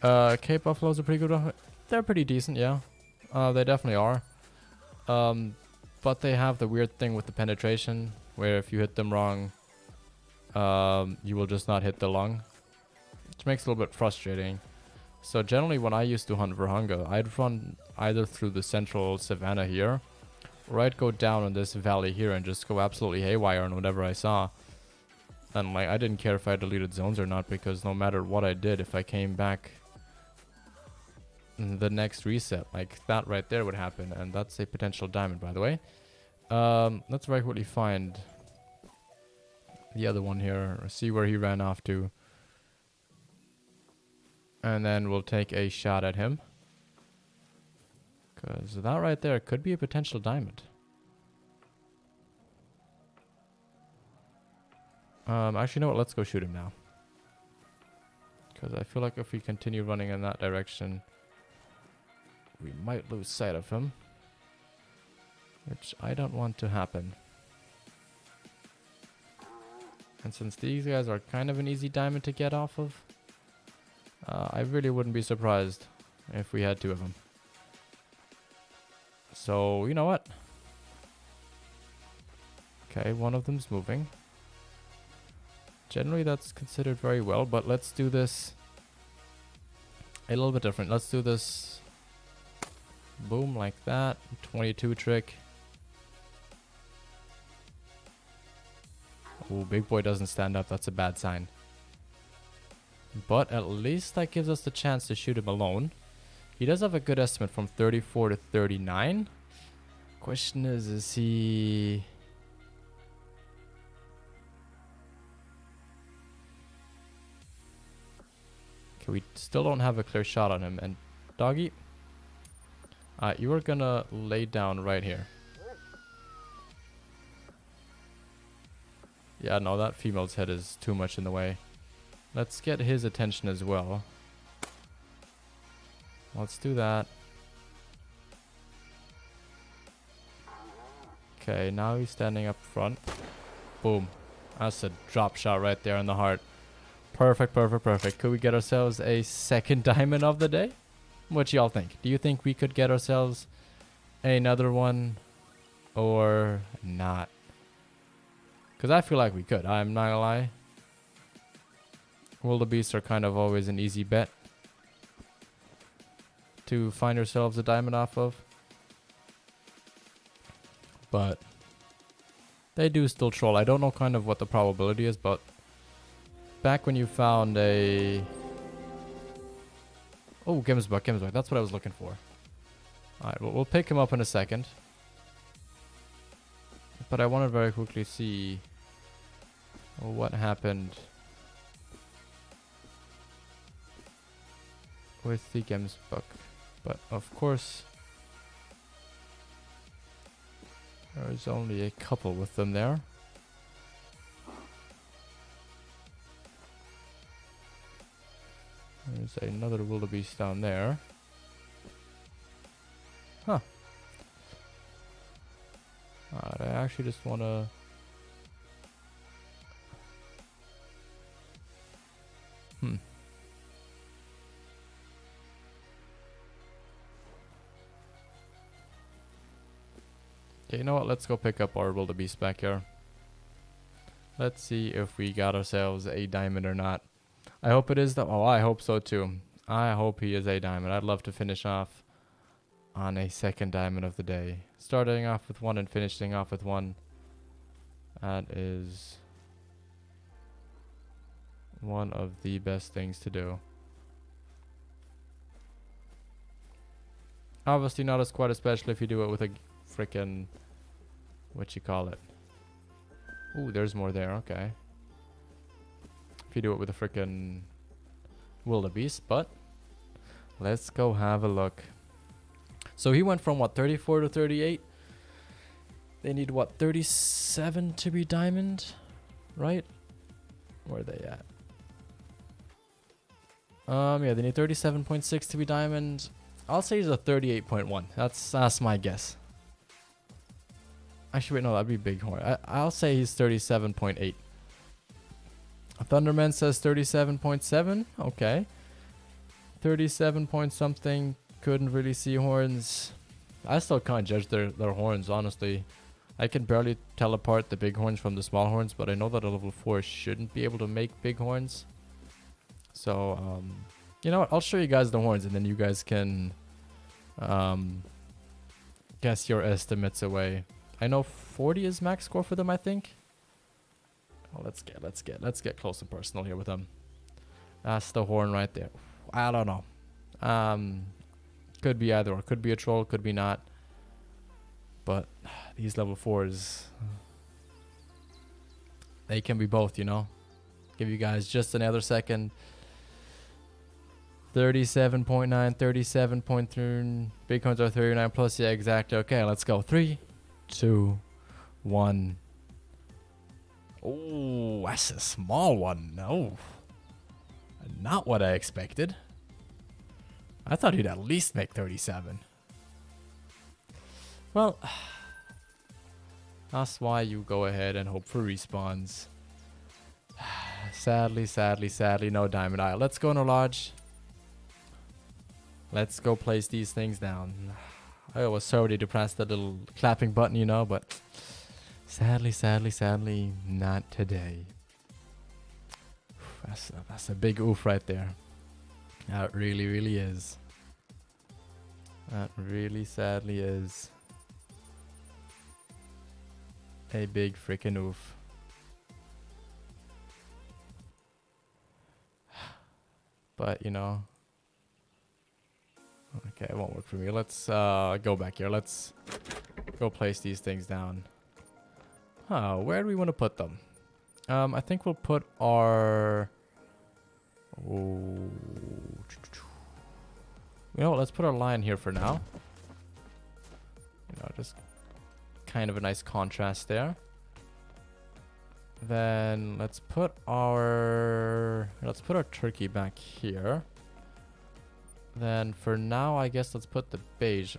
Cape buffaloes are pretty good. They're pretty decent, yeah. They definitely are. But they have the weird thing with the penetration, where if you hit them wrong, you will just not hit the lung, which makes it a little bit frustrating. So generally, when I used to hunt Virunga, I'd run either through the central savanna here, or I'd go down in this valley here and just go absolutely haywire on whatever I saw. And like, I didn't care if I deleted zones or not, because no matter what I did, if I came back the next reset, like that right there would happen. And that's a potential diamond, by the way. Let's very quickly find the other one here, or see where he ran off to, and then we'll take a shot at him, because that right there could be a potential diamond. Actually, you know what? Let's go shoot him now, because I feel like if we continue running in that direction, we might lose sight of him, which I don't want to happen. And since these guys are kind of an easy diamond to get off of, I really wouldn't be surprised if we had 2 of them. So, you know what? Okay, one of them's moving. Generally, that's considered very well, but let's do this a little bit different. Let's do this boom like that. 22 trick. Oh, big boy doesn't stand up. That's a bad sign. But at least that gives us the chance to shoot him alone. He does have a good estimate from 34 to 39. Question is he... Okay, we still don't have a clear shot on him. And doggy, you are gonna lay down right here. Yeah, no, that female's head is too much in the way. Let's get his attention as well. Let's do that. Okay, now he's standing up front. Boom. That's a drop shot right there in the heart. Perfect, perfect, perfect. Could we get ourselves a second diamond of the day? What y'all think? Do you think we could get ourselves another one or not? Because I feel like we could. I'm not gonna lie. Wildebeests are kind of always an easy bet to find yourselves a diamond off of. But They do still troll. I don't know kind of what the probability is, but back when you found a... Oh, gemsbok, gemsbok. That's what I was looking for. Alright, well, we'll pick him up in a second. But I want to very quickly see what happened with the gemsbok. But of course, there's only a couple with them there. There's another wildebeest down there. Huh. I actually just want to... Okay, you know what? Let's go pick up our wildebeest back here. Let's see if we got ourselves a diamond or not. I hope it is. Oh, I hope so too. I hope he is a diamond. I'd love to finish off on a second diamond of the day. Starting off with one and finishing off with one. That is one of the best things to do. Obviously not as quite especially if you do it with a frickin' what you call it. Ooh, there's more there. Okay. If you do it with a frickin' wildebeest, but let's go have a look. So he went from what, 34 to 38? They need what, 37 to be diamond? Right? Where are they at? Yeah, they need 37.6 to be diamond. I'll say he's a 38.1. That's my guess. Actually, wait, no, that'd be bighorn. I'll say he's 37.8. Thunderman says 37.7. Okay. 37 point something. Couldn't really see horns. I still can't judge their horns, honestly. I can barely tell apart the big horns from the small horns, but I know that a level 4 shouldn't be able to make big horns. So, you know what? I'll show you guys the horns, and then you guys can guess your estimates away. I know 40 is max score for them, I think. Well, let's get close and personal here with them. That's the horn right there. I don't know. Could be either or. Could be a troll, could be not. But these level 4s, they can be both, you know. Give you guys just another second. 37.9, 37.3. Bighorns are 39 plus. Yeah, exactly. Okay, let's go. 3, 2, 1. Oh, that's a small one. No. Not what I expected. I thought he'd at least make 37. Well, that's why you go ahead and hope for respawns. Sadly, no diamond eye. Let's go in a lodge. Let's go place these things down. I was so ready to press that little clapping button, you know, but sadly, not today. That's a big oof right there. That really is. That really sadly is a big freaking oof. But, you know. Okay, it won't work for me. Let's go back here. Let's go place these things down. Huh, where do we want to put them? I think we'll put our... Oh. You know what, let's put our lion here for now. You know, just kind of a nice contrast there. Then let's put our turkey back here. Then for now, I guess let's put the beige,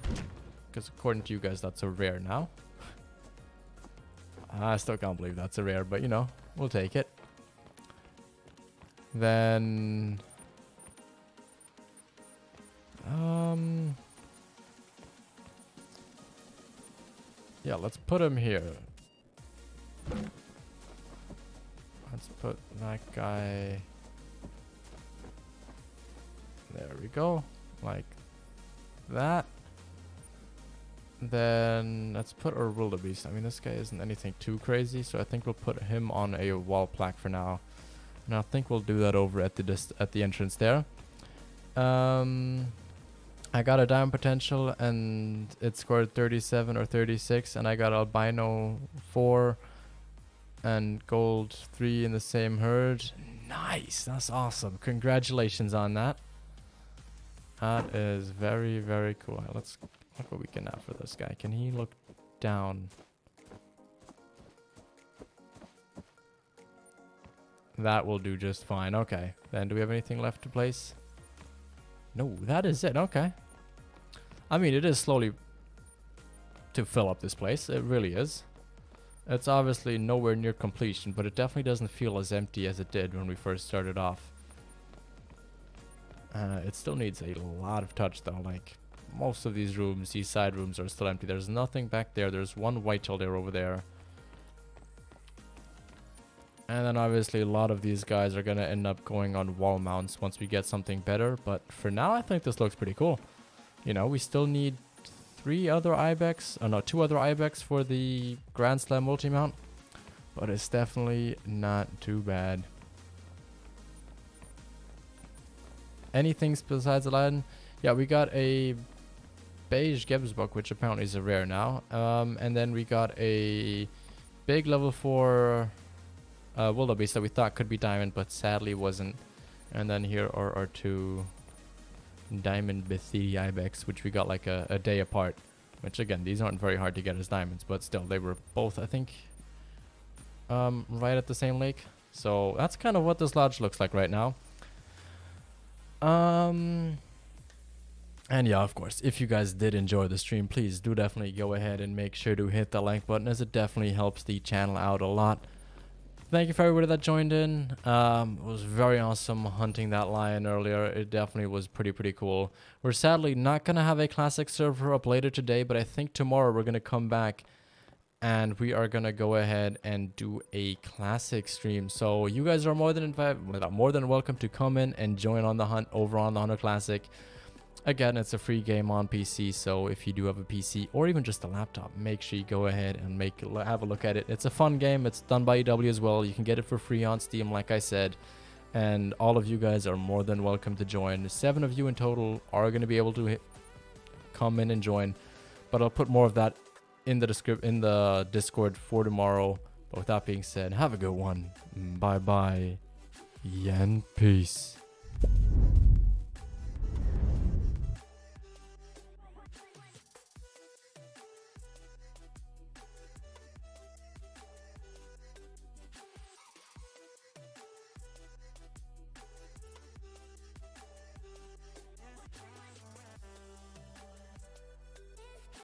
because according to you guys, that's a rare now. I still can't believe that's a rare, but you know, we'll take it. Then yeah, let's put him here. Let's put that guy. There we go. Like that. Then let's put our wildebeest. I mean, this guy isn't anything too crazy, so I think we'll put him on a wall plaque for now. And I think we'll do that over at the entrance there. I got a diamond potential and it scored 37 or 36, and I got albino 4 and gold 3 in the same herd. Nice, that's awesome. Congratulations on that. That is very, very cool. Let's look what we can have for this guy. Can he look down? That will do just fine. Okay, then do we have anything left to place? No, that is it. Okay. I mean, it is slowly to fill up this place. It really is. It's obviously nowhere near completion, but it definitely doesn't feel as empty as it did when we first started off. It still needs a lot of touch though. Like, most of these rooms, these side rooms are still empty. There's nothing back there. There's one whitetail there over there. And then obviously a lot of these guys are going to end up going on wall mounts once we get something better. But for now, I think this looks pretty cool. You know, we still need 2 other ibex for the Grand Slam multi-mount. But it's definitely not too bad. Anything besides Aladdin? Yeah, we got a beige gemsbok, which apparently is a rare now. And then we got a big level 4 wildebeest that we thought could be diamond, but sadly wasn't. And then here are our 2 diamond Bethidi ibex, which we got like a day apart. Which again, these aren't very hard to get as diamonds, but still, they were both, I think, right at the same lake. So that's kind of what this lodge looks like right now. And yeah, of course, if you guys did enjoy the stream, please do definitely go ahead and make sure to hit the like button, as it definitely helps the channel out a lot. Thank you for everybody that joined in. It was very awesome hunting that lion earlier. It definitely was pretty cool. We're sadly not going to have a classic server up later today, but I think tomorrow we're going to come back and we are going to go ahead and do a classic stream. So you guys are more than welcome to come in and join on the hunt over on the Hunter Classic. Again, it's a free game on PC, so if you do have a PC or even just a laptop, make sure you go ahead and have a look at it. It's a fun game. It's done by EW as well. You can get it for free on Steam, like I said. And all of you guys are more than welcome to join. 7 of you in total are going to be able to come in and join. But I'll put more of that in the Discord for tomorrow. But with that being said, have a good one. Bye-bye. And peace.